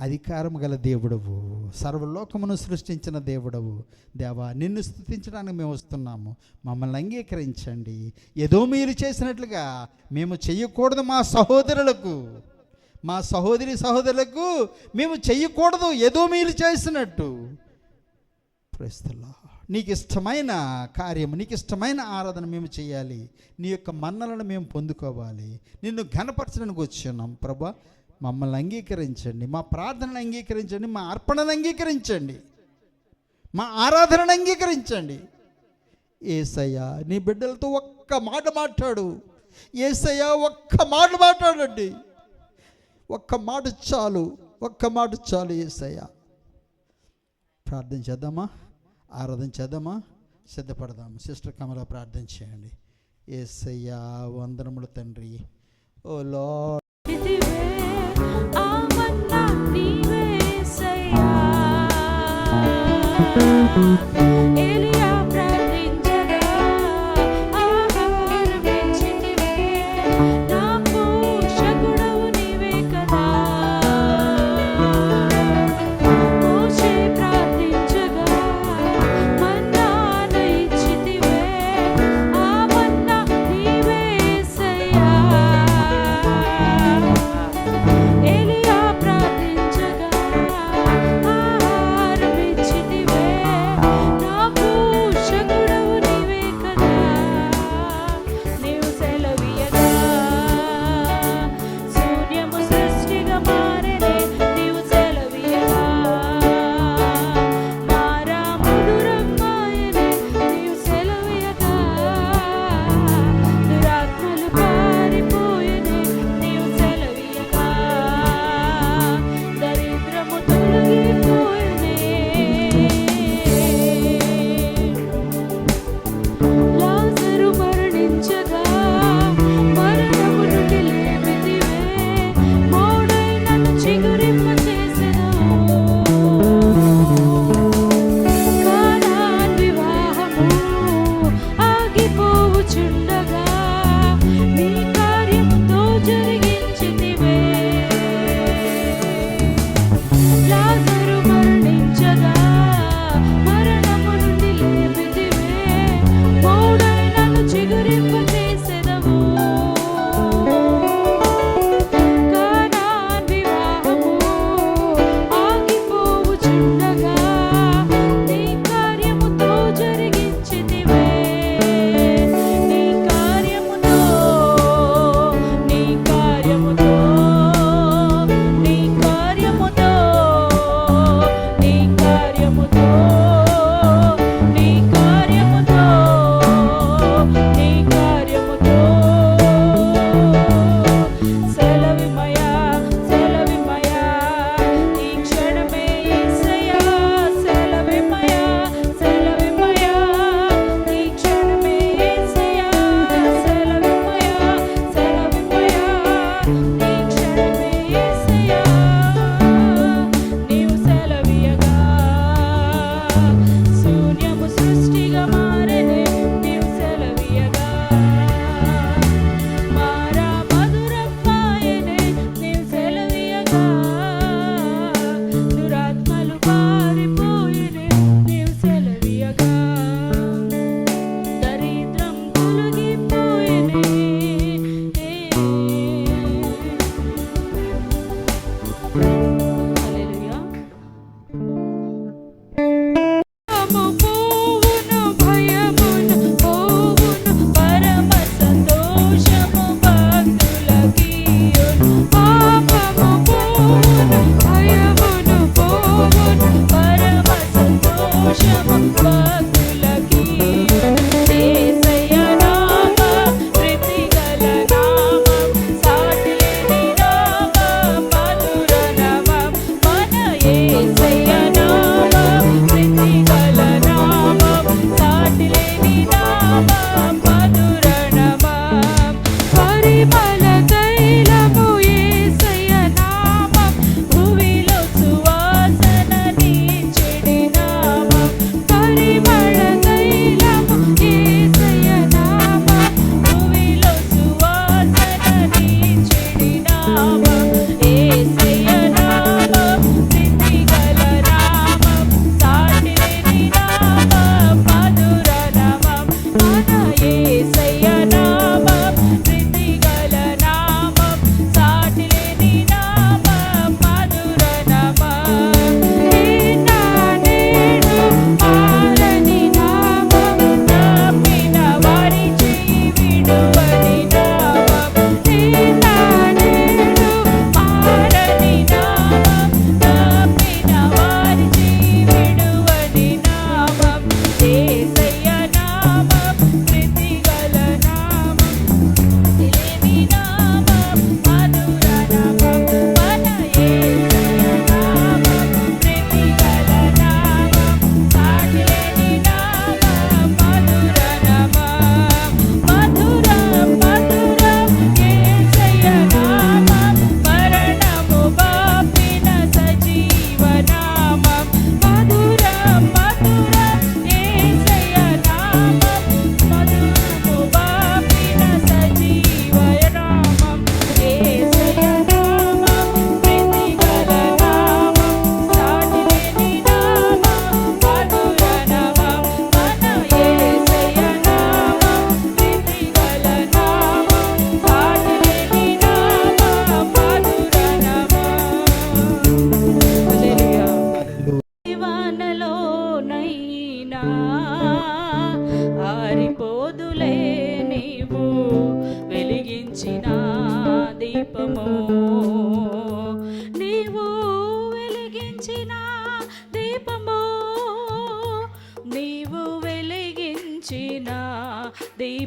అధికారం గల దేవుడవు, సర్వలోకమును సృష్టించిన దేవుడవు. దేవా, నిన్ను స్తుతించడానికి మేము వస్తున్నాము. మమ్మల్ని అంగీకరించండి. ఏదో మీరు చేసినట్లుగా మేము చెయ్యకూడదు. మా సహోదరులకు, మా సహోదరులకు మేము చెయ్యకూడదు ఏదో మీరు చేసినట్టు. ప్రైస్తల్లా, నీకు ఇష్టమైన కార్యము, నీకు ఇష్టమైన ఆరాధన మేము చేయాలి. నీ యొక్క మన్నలను మేము పొందుకోవాలి. నిన్ను ఘనపరచడానికి వచ్చున్నాం. ప్రభా, మమ్మల్ని అంగీకరించండి. మా ప్రార్థనను అంగీకరించండి. మా అర్పణను అంగీకరించండి. మా ఆరాధనను అంగీకరించండి. యేసయ్యా, నీ బిడ్డలతో ఒక్క మాట మాట్లాడు. యేసయ్యా, ఒక్క మాట మాట్లాడండి. ఒక్క మాట చాలు, ఒక్క మాట చాలు యేసయ్యా. ప్రార్థన చేద్దామా? ఆరాధన చేద్దామా? సిద్ధపడదాము. సిస్టర్ కమల ప్రార్థన చేయండి. యేసయ్యా, వందనములు తండ్రి. ఓ లార్డ్,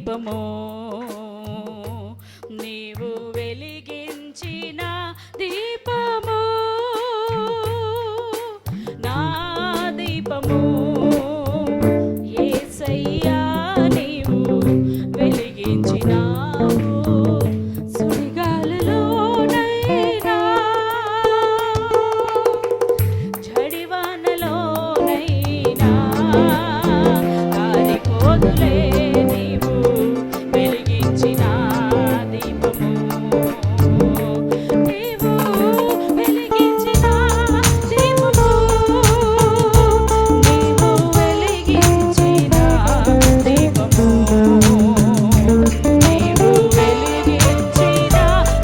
దీపము, నీవు వెలిగించిన దీపము, నా దీపము యేసయ్యా, నీవు వెలిగించినావు. సుడిగాలిలోనైనా జడివానలోనైనా కాలిపోదులే నీవు వెలిగించిన దీపము, నీవు వెలిగించిన దీపము, నీవు వెలిగించిన దీపము, నీవు వెలిగించిన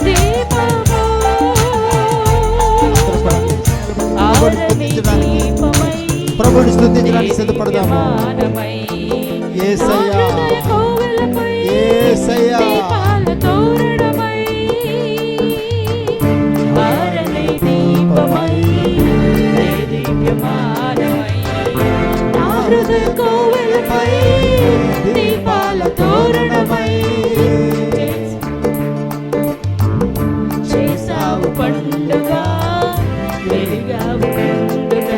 దీపము, ఆరని దీపమై ప్రభుని స్తుతించడానికి సిద్ధపడదాము. యేసయ్యా, యేసయ్యా, దీపాల తోరణమై, ఆరని దీపమై, దేదీప్యమానమై, నా హృదయ కోవెలపై దీపాల తోరణమై, చేసావు పండుగ, వెలిగావు పండుగ,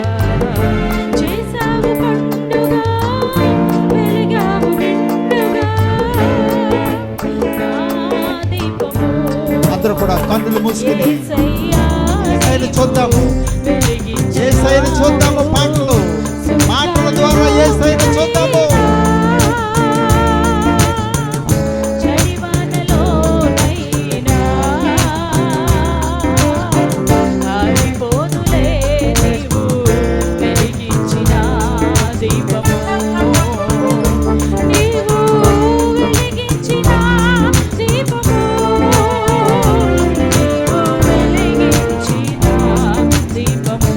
చేసావు పండుగ, వెలిగావు నిండుగా, నా దీపము అందరూ కూడా కన్నులు మూసుకుని యేసయ్యా, యేసయ్యను చూద్దాము. వెలిగించిన యేసయ్యను చూద్దాము. మాటల ద్వారా యేసయ్యను చూద్దాము. జడివానలోనైనా ఆరిపోదులే నీవు వెలిగించిన దీపము, నీవు వెలిగించిన దీపము, నీవు వెలిగించిన దీపము,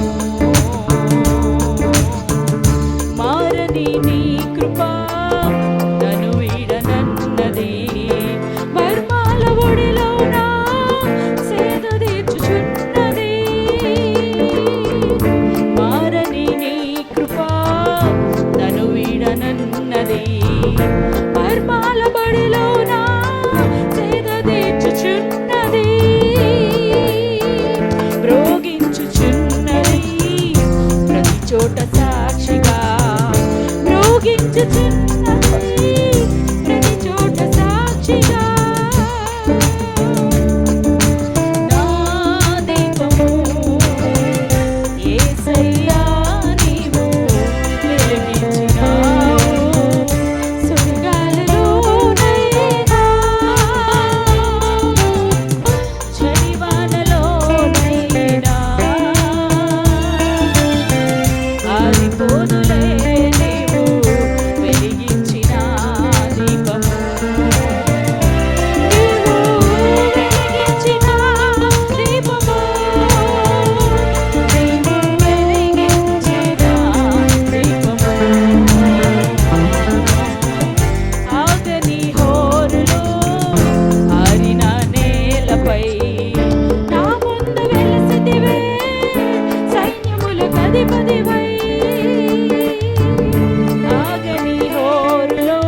మారని నీ కృప నన్ను వీడనన్నది, మర్మాల ఒడిలోన సేద తీర్చుచున్నది, మారని నీ కృప నన్ను వీడనన్నది, మర్మాల బడిలోన సేద తీర్చుచున్నది, మ్రోగించుచున్నది ప్రతి చోట సాక్షిగా, మ్రోగించుచున్నది ప్రతి చోట సాక్షిగా, నా దీపము యేసయ్యా, నీవు వెలిగించినావు. సుడిగాలిలోనైనా జడివానలోనైనా ఆరిపోదులే నీవు వెలిగించిన దీపము, నీవు వెలిగించిన దీపము, నీవు వెలిగించిన దీపము, ఆగని హోరులో ఆరిన నేలపై నా ముందు వెలసితివే, సైన్యములకు అధిపతివై, ఆగని హోరులో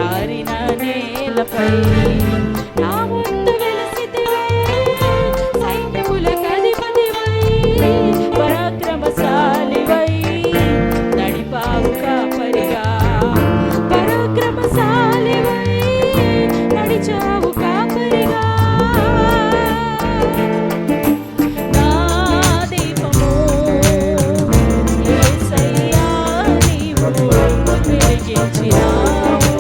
ఆరిన నేలపై నా ముందు వెలసితివే, సైన్యములకు అధిపతివై, పరాక్రమశాలివై నడిపావు కాపరిగా, పరాక్రమశాలివై నడిచావు కాపరిగా, నా దీపము యేసయ్యా, నీవు వెలిగించినావు.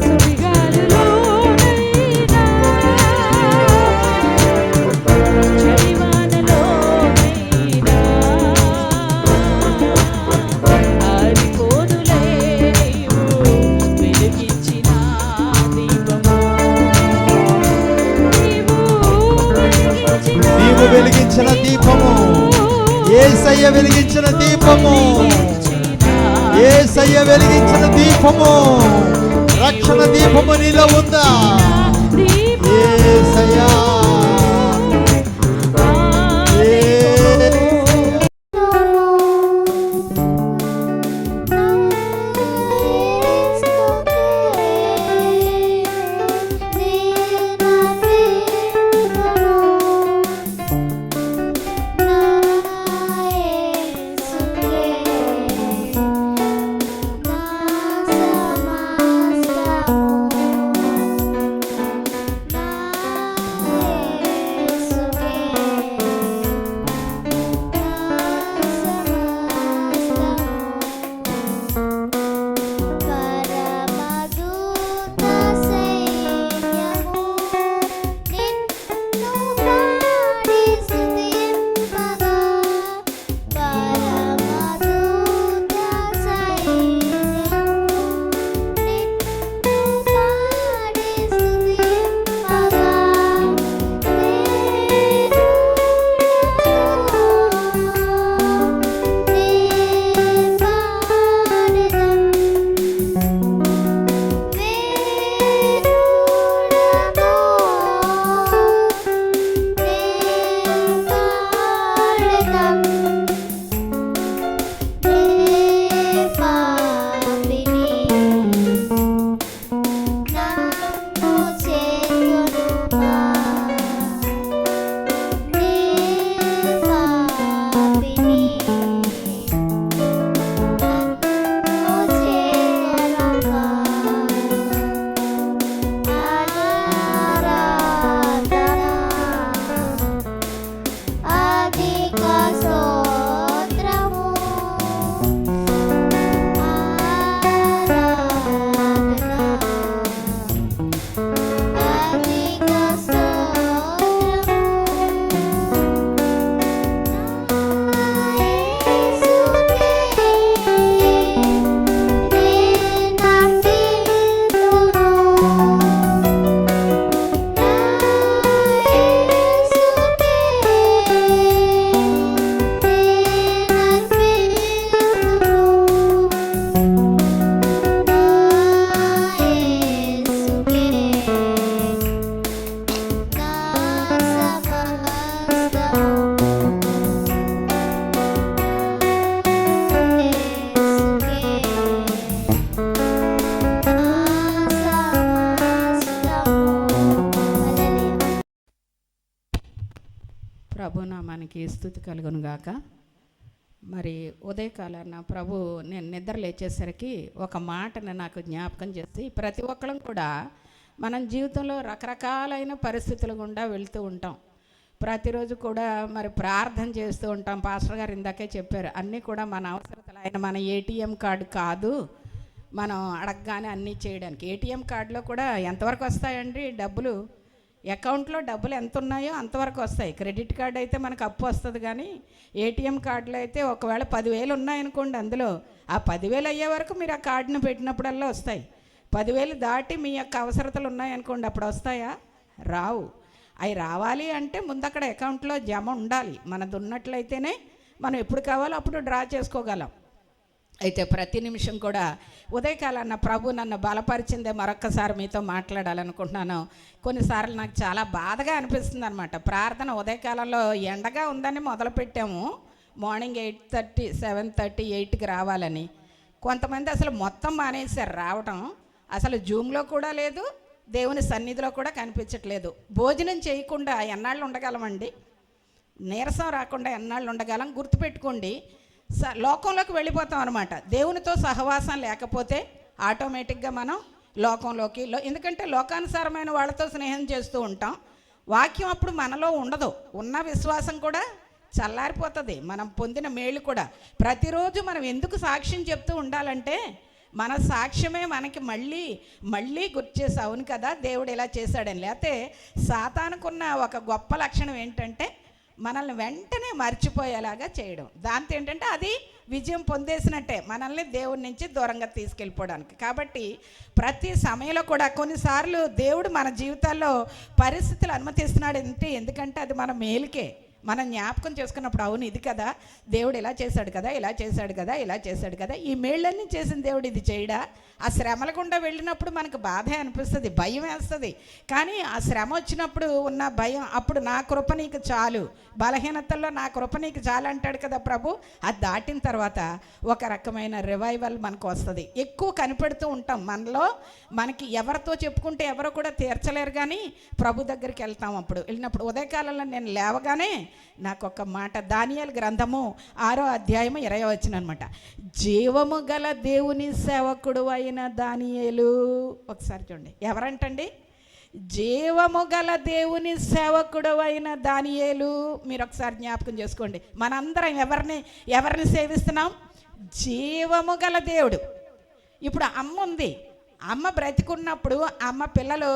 సుడిగాలిలోనైనా జడివానలోనైనా ఆరిపోదులే నీవు వెలిగించిన దీపము, నీవు వెలిగించిన దీపము, యేసయ్య వెలిగించిన దీపము, యేసయ్య వెలిగించిన దీపము, రక్షణ దీపము నీలో ఉందా? యేసయ్యా, ప్రభునామానికి స్తుతి కలుగును గాక. మరి ఉదయకాలాన ప్రభు నేను నిద్ర లేచేసరికి ఒక మాటను నాకు జ్ఞాపకం చేసి, ప్రతి ఒక్కరం కూడా మనం జీవితంలో రకరకాలైన పరిస్థితుల గుండా వెళ్తూ ఉంటాం. ప్రతిరోజు కూడా మరి ప్రార్థన చేస్తూ ఉంటాం. పాస్టర్ గారు ఇందాకే చెప్పారు, అన్నీ కూడా మన అవసరతలు. ఆయన మన ఏటీఎం కార్డు కాదు, మనం అడగగానే అన్నీ చేయడానికి. ఏటీఎం కార్డులో కూడా ఎంతవరకు వస్తాయండి డబ్బులు? అకౌంట్లో డబ్బులు ఎంత ఉన్నాయో అంతవరకు వస్తాయి. క్రెడిట్ కార్డు అయితే మనకు అప్పు వస్తుంది, కానీ ఏటీఎం కార్డులో అయితే ఒకవేళ 10,000 ఉన్నాయనుకోండి, అందులో ఆ 10,000 అయ్యే వరకు మీరు ఆ కార్డును పెట్టినప్పుడల్లా వస్తాయి. 10,000 దాటి మీ యొక్క అవసరతలు ఉన్నాయనుకోండి, అప్పుడు వస్తాయా? రావు. అవి రావాలి అంటే ముందు అక్కడ అకౌంట్లో జమ ఉండాలి. మనది ఉన్నట్లయితేనే మనం ఎప్పుడు కావాలో అప్పుడు డ్రా చేసుకోగలం. అయితే ప్రతి నిమిషం కూడా ఉదయకాలాన్న ప్రభు నన్ను బలపరిచిందే మరొక్కసారి మీతో మాట్లాడాలనుకుంటున్నాను. కొన్నిసార్లు నాకు చాలా బాధగా అనిపిస్తుంది అనమాట. ప్రార్థన ఉదయకాలంలో ఎండగా ఉందని మొదలుపెట్టాము. మార్నింగ్ 8:30, 7:30, 8కి రావాలని. కొంతమంది అసలు మొత్తం మానేశారు రావటం. అసలు జూమ్లో కూడా లేదు, దేవుని సన్నిధిలో కూడా కనిపించట్లేదు. భోజనం చేయకుండా ఎన్నాళ్ళు ఉండగలమండి? నీరసం రాకుండా ఎన్నాళ్ళు ఉండగలం? గుర్తుపెట్టుకోండి, లోకంలోకి వెళ్ళిపోతాం అనమాట. దేవునితో సహవాసం లేకపోతే ఆటోమేటిక్గా మనం లోకంలోకి, ఎందుకంటే లోకానుసారమైన వాళ్ళతో స్నేహం చేస్తూ ఉంటాం. వాక్యం అప్పుడు మనలో ఉండదు. ఉన్న విశ్వాసం కూడా చల్లారిపోతుంది. మనం పొందిన మేలు కూడా. ప్రతిరోజు మనం ఎందుకు సాక్ష్యం చెప్తూ ఉండాలంటే మన సాక్ష్యమే మనకి మళ్ళీ మళ్ళీ గుర్తు చేసి, అవును కదా దేవుడు ఇలా చేశాడని. లేకపోతే సాతానుకున్న ఒక గొప్ప లక్షణం ఏంటంటే మనల్ని వెంటనే మర్చిపోయేలాగా చేయడం. దాంతో ఏంటంటే అది విజయం పొందేసినట్టే, మనల్ని దేవుడి నుంచి దూరంగా తీసుకెళ్ళిపోవడానికి. కాబట్టి ప్రతి సమయంలో కూడా కొన్నిసార్లు దేవుడు మన జీవితాల్లో పరిస్థితులు అనుమతిస్తున్నాడు. ఎందుకంటే అది మన మేలుకే. మనం జ్ఞాపకం చేసుకున్నప్పుడు, అవును ఇది కదా దేవుడు ఇలా చేశాడు కదా, ఇలా చేశాడు కదా, ఇలా చేశాడు కదా, ఈ మేళ్ళన్నీ చేసిన దేవుడు ఇది చేయడా? ఆ శ్రమల గుండా వెళ్ళినప్పుడు మనకు బాధ అనిపిస్తుంది, భయం వేస్తుంది. కానీ ఆ శ్రమ వచ్చినప్పుడు ఉన్న భయం, అప్పుడు నా కృప నీకు చాలు, బలహీనతల్లో నా కృప నీకు చాలు అంటాడు కదా ప్రభు. అది దాటిన తర్వాత ఒక రకమైన రివైవల్ మనకు వస్తుంది. ఎక్కువ కనిపెడుతూ ఉంటాం మనలో. మనకి ఎవరితో చెప్పుకుంటే ఎవరో కూడా తీర్చలేరు, కానీ ప్రభు దగ్గరికి వెళ్తాం. అప్పుడు వెళ్ళినప్పుడు ఉదయకాలంలో నేను లేవగానే నాకు ఒక మాట, దానియేలు గ్రంథము 6వ అధ్యాయము 20వ వచనం అనమాట. జీవము గల దేవుని సేవకుడు అయిన దానియేలు. ఒకసారి చూడండి, ఎవరంటండి? జీవము గల దేవుని సేవకుడు అయిన దానియేలు. మీరు ఒకసారి జ్ఞాపకం చేసుకోండి, మనందరం ఎవరిని సేవిస్తున్నాం? జీవము గల దేవుడు. ఇప్పుడు అమ్మ ఉంది, అమ్మ బ్రతికున్నప్పుడు అమ్మ పిల్లలు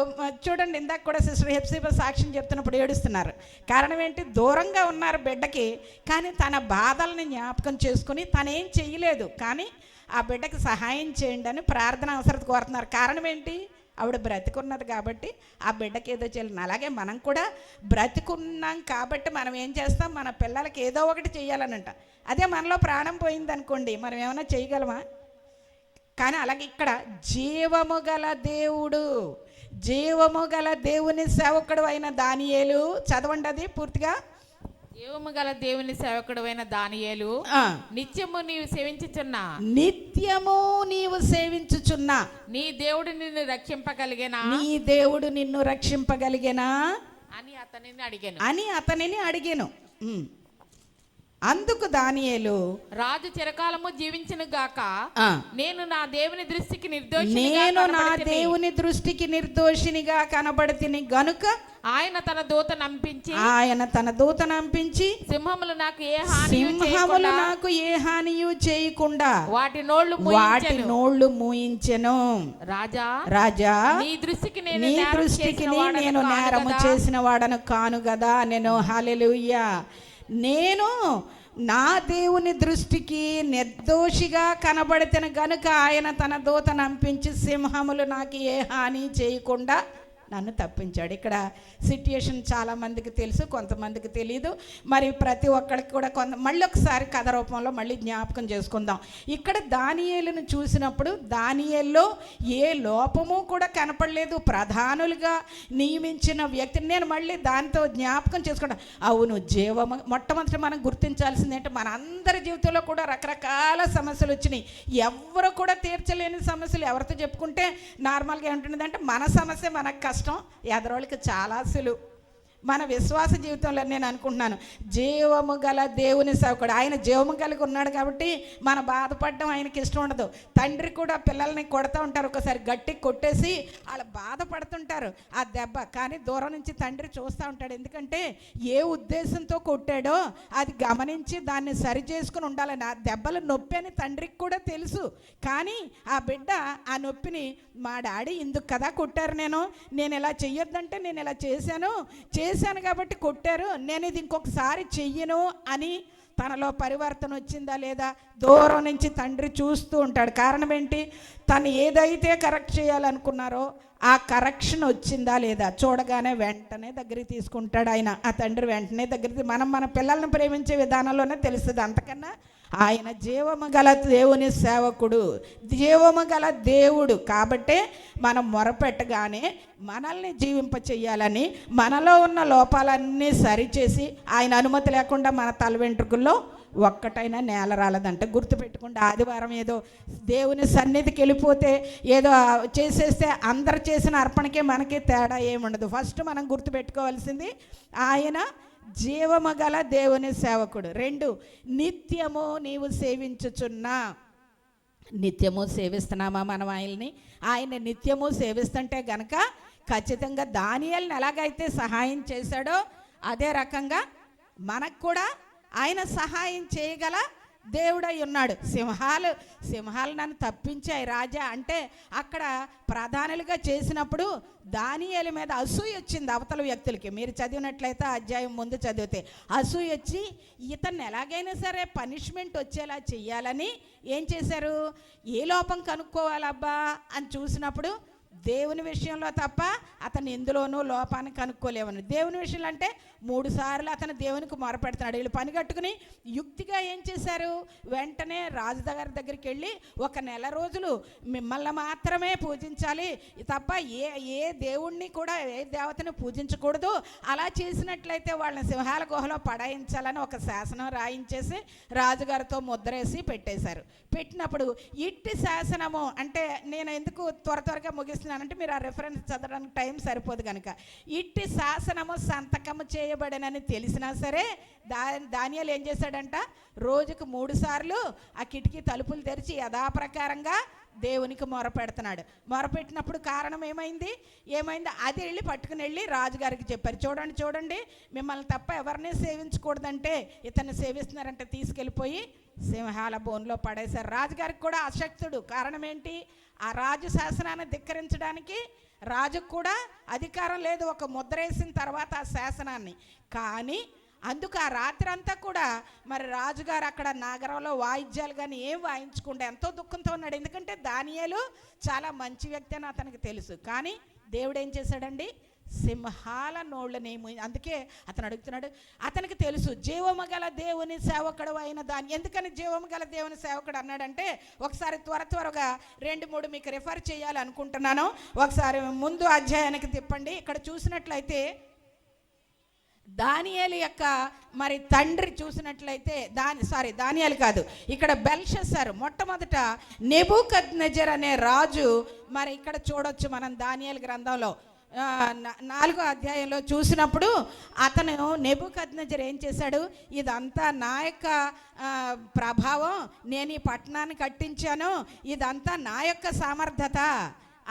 చూడండి, ఇందాక కూడా సిస్టర్ హెప్సిబా సాక్ష్యం చెప్తున్నప్పుడు ఏడుస్తున్నారు. కారణం ఏంటి? దూరంగా ఉన్నారు బిడ్డకి, కానీ తన బాధల్ని జ్ఞాపకం చేసుకుని తనేం చెయ్యలేదు, కానీ ఆ బిడ్డకి సహాయం చేయండి అని ప్రార్థన అవసరం కోరుతున్నారు. కారణం ఏంటి? ఆవిడ బ్రతికున్నది కాబట్టి ఆ బిడ్డకి ఏదో చేయాలి. అలాగే మనం కూడా బ్రతికున్నాం కాబట్టి మనం ఏం చేస్తాం? మన పిల్లలకి ఏదో ఒకటి చెయ్యాలనంట. అదే మనలో ప్రాణం పోయిందనుకోండి, మనం ఏమైనా చేయగలమా? కానీ అలాగే ఇక్కడ జీవము గల దేవుడు, జీవము గల దేవుని సేవకుడు అయిన దానియేలు. చదవండి అది పూర్తిగా. జీవము గల దేవుని సేవకుడు అయిన దానియేలు, నిత్యము నీవు సేవించుచున్నా, నిత్యము నీవు సేవించుచున్నా నీ దేవుడు నిన్ను రక్షింపగలిగేనా, నీ దేవుడు నిన్ను రక్షింపగలిగేనా అని అతనిని అడిగాను. అందుకు దానియేలు, రాజు చిరకాలము జీవించును గాక, నేను నా దేవుని దృష్టికి నిర్దోషినిగా కనబడితిని గనుక ఆయన తన దూత నంపించి సింహములు నాకు ఏ హానియు చేయకుండా వాటి నోళ్లు మూయించెను. రాజా నీ దృష్టికి నేను నేరము చేసిన వాడను కాను గదా. నేను హల్లెలూయా, నేను నా దేవుని దృష్టికి నిర్దోషిగా కనబడితేను గనుక ఆయన తన దూత నంపించి సింహములు నాకు ఏ హాని చేయకుండా నన్ను తప్పించాడు. ఇక్కడ సిట్యుయేషన్ చాలామందికి తెలుసు, కొంతమందికి తెలియదు. మరి ప్రతి ఒక్కరికి కూడా మళ్ళీ ఒకసారి కథ రూపంలో మళ్ళీ జ్ఞాపకం చేసుకుందాం. ఇక్కడ దానియేలును చూసినప్పుడు దానియేల్లో ఏ లోపము కూడా కనపడలేదు. ప్రధానులుగా నియమించిన వ్యక్తిని నేను మళ్ళీ దాంతో జ్ఞాపకం చేసుకుంటాను. అవును, జీవము. మొట్టమొదటి మనం గుర్తించాల్సింది ఏంటంటే మన అందరి జీవితంలో కూడా రకరకాల సమస్యలు వచ్చినాయి. ఎవరు కూడా తీర్చలేని సమస్యలు. ఎవరితో చెప్పుకుంటే నార్మల్గా ఏముంటుందంటే మన సమస్య మనకు కష్టం, ఎదరోళ్ళకి చాలా సులువు. మన విశ్వాస జీవితంలో నేను అనుకుంటున్నాను, జీవము గల దేవుని సేవకుడు. ఆయన జీవము కలిగి ఉన్నాడు కాబట్టి మన బాధపడడం ఆయనకి ఇష్టం ఉండదు. తండ్రి కూడా పిల్లల్ని కొడుతూ ఉంటారు, ఒకసారి గట్టి కొట్టేసి వాళ్ళు బాధపడుతుంటారు ఆ దెబ్బ. కానీ దూరం నుంచి తండ్రి చూస్తూ ఉంటాడు, ఎందుకంటే ఏ ఉద్దేశంతో కొట్టాడో అది గమనించి దాన్ని సరి చేసుకుని ఉండాలని. ఆ దెబ్బల నొప్పి అని తండ్రికి కూడా తెలుసు, కానీ ఆ బిడ్డ ఆ నొప్పిని, మా డాడీ ఇందుకు కదా కొట్టారు, నేను ఇలా చెయ్యొద్దంటే నేను ఇలా చేశాను కాబట్టి కొట్టారు, నేను ఇది ఇంకొకసారి చెయ్యను అని తనలో పరివర్తన వచ్చిందా లేదా? దూరం నుంచి తండ్రి చూస్తూ ఉంటాడు. కారణం ఏంటి? తను ఏదైతే కరెక్ట్ చేయాలనుకున్నారో ఆ కరెక్షన్ వచ్చిందా లేదా చూడగానే వెంటనే దగ్గరికి తీసుకుంటాడు ఆయన. ఆ తండ్రి వెంటనే మన పిల్లల్ని ప్రేమించే విధానంలోనే తెలుస్తుంది. అంతకన్నా ఆయన జీవము గల దేవుని సేవకుడు, జీవము గల దేవుడు. కాబట్టే మనం మొరపెట్టగానే మనల్ని జీవింప చెయ్యాలని, మనలో ఉన్న లోపాలన్నీ సరిచేసి, ఆయన అనుమతి లేకుండా మన తల వెంట్రుకల్లో ఒక్కటైనా నేల రాలదంట. గుర్తుపెట్టుకుంటే ఆదివారం ఏదో దేవుని సన్నిధికి వెళ్ళిపోతే ఏదో చేసేస్తే అందరు చేసిన అర్పణకే మనకి తేడా ఏముండదు. ఫస్ట్ మనం గుర్తుపెట్టుకోవాల్సింది ఆయన జీవము గల దేవుని సేవకుడు. 2, నిత్యము నీవు సేవించుచున్నా. నిత్యము సేవిస్తున్నామా మనం ఆయన నిత్యము సేవిస్తుంటే గనక ఖచ్చితంగా దానియేలుని ఎలాగైతే సహాయం చేశాడో అదే రకంగా మనకు కూడా ఆయన సహాయం చేయగల దేవుడై ఉన్నాడు. సింహాలు నన్ను తప్పించాయి రాజా అంటే అక్కడ ప్రధానులుగా చేసినప్పుడు దానియేలు మీద అసూయ వచ్చింది అవతల వ్యక్తులకి. మీరు చదివినట్లయితే అధ్యాయం ముందు చదివితే అసూయ వచ్చి ఇతన్ని ఎలాగైనా సరే పనిష్మెంట్ వచ్చేలా చెయ్యాలని ఏం చేశారు? ఏ లోపం కనుక్కోవాలబ్బా అని చూసినప్పుడు దేవుని విషయంలో తప్ప అతను ఎందులోనూ లోపాన్ని కనుక్కోలేవని. దేవుని విషయంలో అంటే 3 సార్లు అతను దేవునికి మొరపెడుతున్నాడు. వీళ్ళు పని కట్టుకుని యుక్తిగా ఏం చేశారు? వెంటనే రాజుగారి దగ్గరికి వెళ్ళి 1 నెల రోజులు మిమ్మల్ని మాత్రమే పూజించాలి తప్ప ఏ దేవుణ్ణి కూడా ఏ దేవతని పూజించకూడదు, అలా చేసినట్లయితే వాళ్ళని సింహాల గుహలో పడాయించాలని ఒక శాసనం రాయించేసి రాజుగారితో ముద్రేసి పెట్టేశారు. పెట్టినప్పుడు ఇట్టి శాసనము అంటే నేను ఎందుకు త్వరగా ముగిస్తున్నానంటే మీరు ఆ రెఫరెన్స్ చదవడానికి టైం సరిపోదు కనుక, ఇట్టి శాసనము సంతకము చేయబడనని తెలిసినా సరే దానియేలు ఏం చేశాడంట? రోజుకు 3 సార్లు ఆ కిటికీ తలుపులు తెరిచి యథాప్రకారంగా దేవునికి మొరపెడుతున్నాడు. మొరపెట్టినప్పుడు కారణం ఏమైంది? అది వెళ్ళి పట్టుకుని వెళ్ళి రాజుగారికి చెప్పారు, చూడండి మిమ్మల్ని తప్ప ఎవరిని సేవించకూడదంటే ఇతన్ని సేవిస్తున్నారంటే తీసుకెళ్ళిపోయి సింహాల బోన్లో పడేశారు. రాజుగారికి కూడా అశక్తుడు. కారణం ఏంటి? ఆ రాజు శాసనాన్ని ధిక్కరించడానికి రాజుకు కూడా అధికారం లేదు, ఒక ముద్ర వేసిన తర్వాత ఆ శాసనాన్ని. కానీ అందుకు ఆ రాత్రి అంతా కూడా మరి రాజుగారు అక్కడ నగరంలో వాయిద్యాలు కానీ ఏం వాయించకుండా ఎంతో దుఃఖంతో ఉన్నాడు. ఎందుకంటే దానియేలు చాలా మంచి వ్యక్తి అని అతనికి తెలుసు. కానీ దేవుడు ఏం చేశాడండి? సింహాల నోళ్ళని. అందుకే అతను అడుగుతున్నాడు, అతనికి తెలుసు జీవము గల దేవుని సేవకుడు అయిన దాన్ని. ఎందుకని జీవము గల దేవుని సేవకుడు అన్నాడంటే ఒకసారి త్వరగా 2-3 మీకు రిఫర్ చేయాలనుకుంటున్నాను. ఒకసారి ముందు అధ్యాయానికి తిప్పండి. ఇక్కడ చూసినట్లయితే దానియేలు యొక్క మరి తండ్రి చూసినట్లయితే దానియేలు కాదు, ఇక్కడ బెల్షస్సరు. మొట్టమొదట నెబుకద్నెజర్ అనే రాజు మరి ఇక్కడ చూడొచ్చు మనం దానియేలు గ్రంథంలో 4వ అధ్యాయంలో చూసినప్పుడు అతను నెబుకద్నెజర్ ఏం చేశాడు? ఇదంతా నా యొక్క ప్రభావం, నేను ఈ పట్టణాన్ని కట్టించాను, ఇదంతా నా యొక్క సామర్థ్యత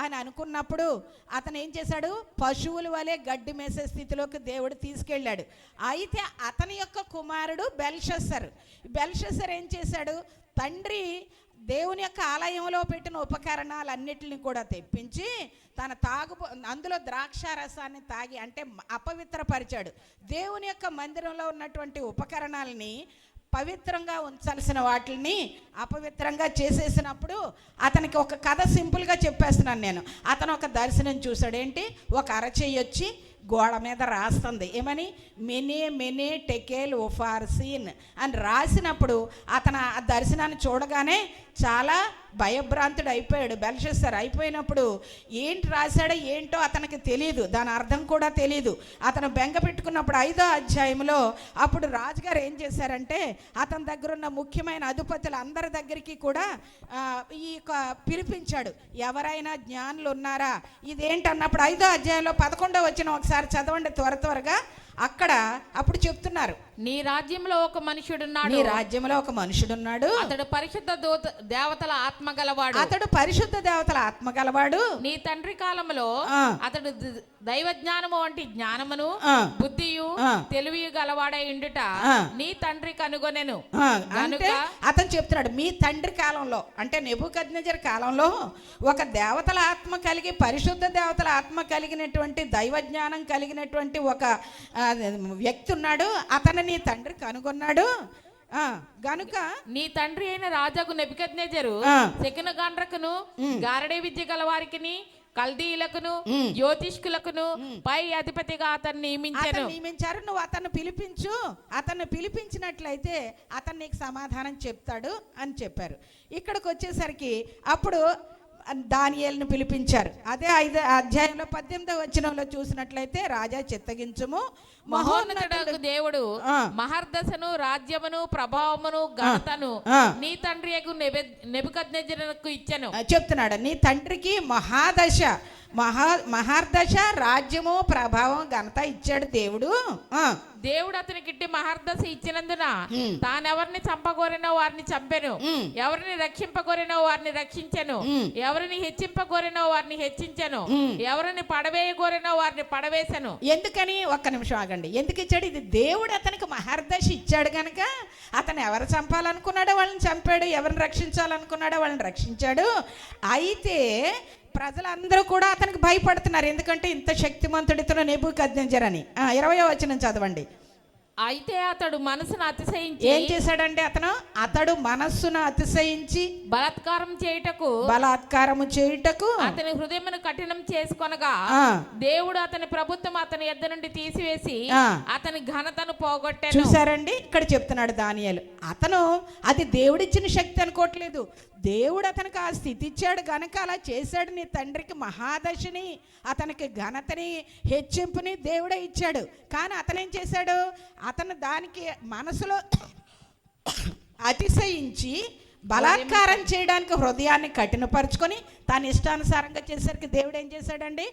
అని అనుకున్నప్పుడు అతను ఏం చేశాడు? పశువుల వలె గడ్డి మేసే స్థితిలోకి దేవుడు తీసుకెళ్ళాడు. అయితే అతని యొక్క కుమారుడు బెల్షస్సర్ ఏం చేశాడు? తండ్రి దేవుని యొక్క ఆలయంలో పెట్టిన ఉపకరణాలన్నిటిని కూడా తెప్పించి తన అందులో ద్రాక్షారసాన్ని తాగి అంటే అపవిత్రపరిచాడు. దేవుని యొక్క మందిరంలో ఉన్నటువంటి ఉపకరణాలని పవిత్రంగా ఉంచాల్సిన వాటిని అపవిత్రంగా చేసేసినప్పుడు అతనికి ఒక కథ సింపుల్గా చెప్పేస్తున్నాను నేను. అతను ఒక దర్శనం చూశాడు. ఏంటి? ఒక అరచెయ్యి వచ్చి గోడ మీద రాస్తుంది. ఏమని? మెనే టెకేల్ ఉఫార్సీన్ అని రాసినప్పుడు అతను ఆ దర్శనాన్ని చూడగానే చాలా భయభ్రాంతుడు అయిపోయాడు. బెల్షస్సర్ అయిపోయినప్పుడు ఏంటి రాశాడో ఏంటో అతనికి తెలియదు, దాని అర్థం కూడా తెలియదు. అతను బెంగ పెట్టుకున్నప్పుడు 5వ అధ్యాయంలో అప్పుడు రాజుగారు ఏం చేశారంటే అతని దగ్గర ఉన్న ముఖ్యమైన అధిపతులు అందరి దగ్గరికి కూడా ఈ పిలిపించాడు. ఎవరైనా జ్ఞానులు ఉన్నారా ఇదేంటి అన్నప్పుడు 5వ అధ్యాయంలో 11వ వచనం ఒకసారి చదవండి త్వరగా. అక్కడ అప్పుడు చెప్తున్నారు, నీ రాజ్యంలో ఒక మనుషుడున్నాడు, నీ రాజ్యంలో ఒక మనుషుడున్నాడు, అతడు పరిశుద్ధ దేవతల ఆత్మ గలవాడు, అతడు పరిశుద్ధ దేవతల ఆత్మ గలవాడు. నీ తండ్రి కాలంలో అతడు దైవ జ్ఞానము వంటి జ్ఞానమును బుద్ధియు తెలివి గలవాడై ఉండుట నీ తండ్రి కనుగొనెను. అంటే అతను చెప్తున్నాడు మీ తండ్రి కాలంలో అంటే నెబుకద్నెజర్ కాలంలో ఒక దేవతల ఆత్మ కలిగి పరిశుద్ధ దేవతల ఆత్మ కలిగినటువంటి దైవ జ్ఞానం కలిగినటువంటి ఒక వ్యక్తి ఉన్నాడు, అతను నీ తండ్రి కనుగొన్నాడు. గనుక నీ తండ్రి అయిన రాజాకు నెబుకద్నెజరు శకున గండ్రకును గారడే విద్య గలవారికిని కల్దీయులకును జ్యోతిష్కులకును పై అధిపతిగా అతన్ని నియమించారు. నువ్వు అతన్ని పిలిపించు, అతన్ని పిలిపించినట్లయితే అతను నీకు సమాధానం చెప్తాడు అని చెప్పారు. ఇక్కడికి వచ్చేసరికి అప్పుడు దానియేలును పిలిపించారు. అదే 5వ అధ్యాయంలో 18వ వచనంలో చూసినట్లయితే రాజా చిత్తగించుము, మహోన్నతుడగు దేవుడు మహర్దశను రాజ్యమును ప్రభావమును ఘనతను నీ తండ్రి నెబుకద్నెజరుకు ఇచ్చెను. చెప్తున్నాడు నీ తండ్రికి మహర్దశ రాజ్యము ప్రభావం ఘనత ఇచ్చాడు దేవుడు. దేవుడు అతనికి ఇట్టి మహర్దశ ఇచ్చినందున తానెవరిని చంపగోరినో వారిని చంపెను, ఎవరిని రక్షింపగోరినో వారిని రక్షించెను, ఎవరిని హెచ్చింపగోరినో వారిని హెచ్చించెను, ఎవరిని పడవేయగోరినో వారిని పడవేశను. ఎందుకని ఒక్క నిమిషం ఆగండి. ఎందుకు ఇచ్చాడు? ఇది దేవుడు అతనికి మహర్దశ ఇచ్చాడు కనుక అతను ఎవరు చంపాలనుకున్నాడో వాళ్ళని చంపాడు, ఎవరిని రక్షించాలనుకున్నాడో వాళ్ళని రక్షించాడు. అయితే ప్రజలందరూ కూడా అతనికి భయపడుతున్నారు, ఎందుకంటే ఇంత శక్తిమంతుడితో నెబుకద్నెజర్ అని. 20వ వచనం చదవండి. అయితే అతడు మనసును అతిశయించి ఏం చేశాడంటే అతడు మనస్సును అతిశయించి బలాత్కారము చేయుటకు అతని హృదయమును కఠినం చేసుకొనగా దేవుడు అతని ప్రభుత్వం అతని యొద్ద నుండి తీసివేసి అతని ఘనతను పోగొట్టాడు. చూసారండి, ఇక్కడ చెప్తున్నాడు దానియేలు, అతను అది దేవుడిచ్చిన శక్తి అనుకోవట్లేదు, దేవుడు అతనికి ఆ స్థితి ఇచ్చాడు గనక అలా చేశాడు. నీ తండ్రికి మహాదశని అతనికి ఘనతని హెచ్చింపుని దేవుడే ఇచ్చాడు. కానీ అతను ఏం చేశాడు? అతను దానికి మనసులో అతిశయించి బలాత్కారం చేయడానికి హృదయాన్ని కఠినపరుచుకొని తన ఇష్టానుసారంగా చేసరికి దేవుడు ఏం చేశాడండి?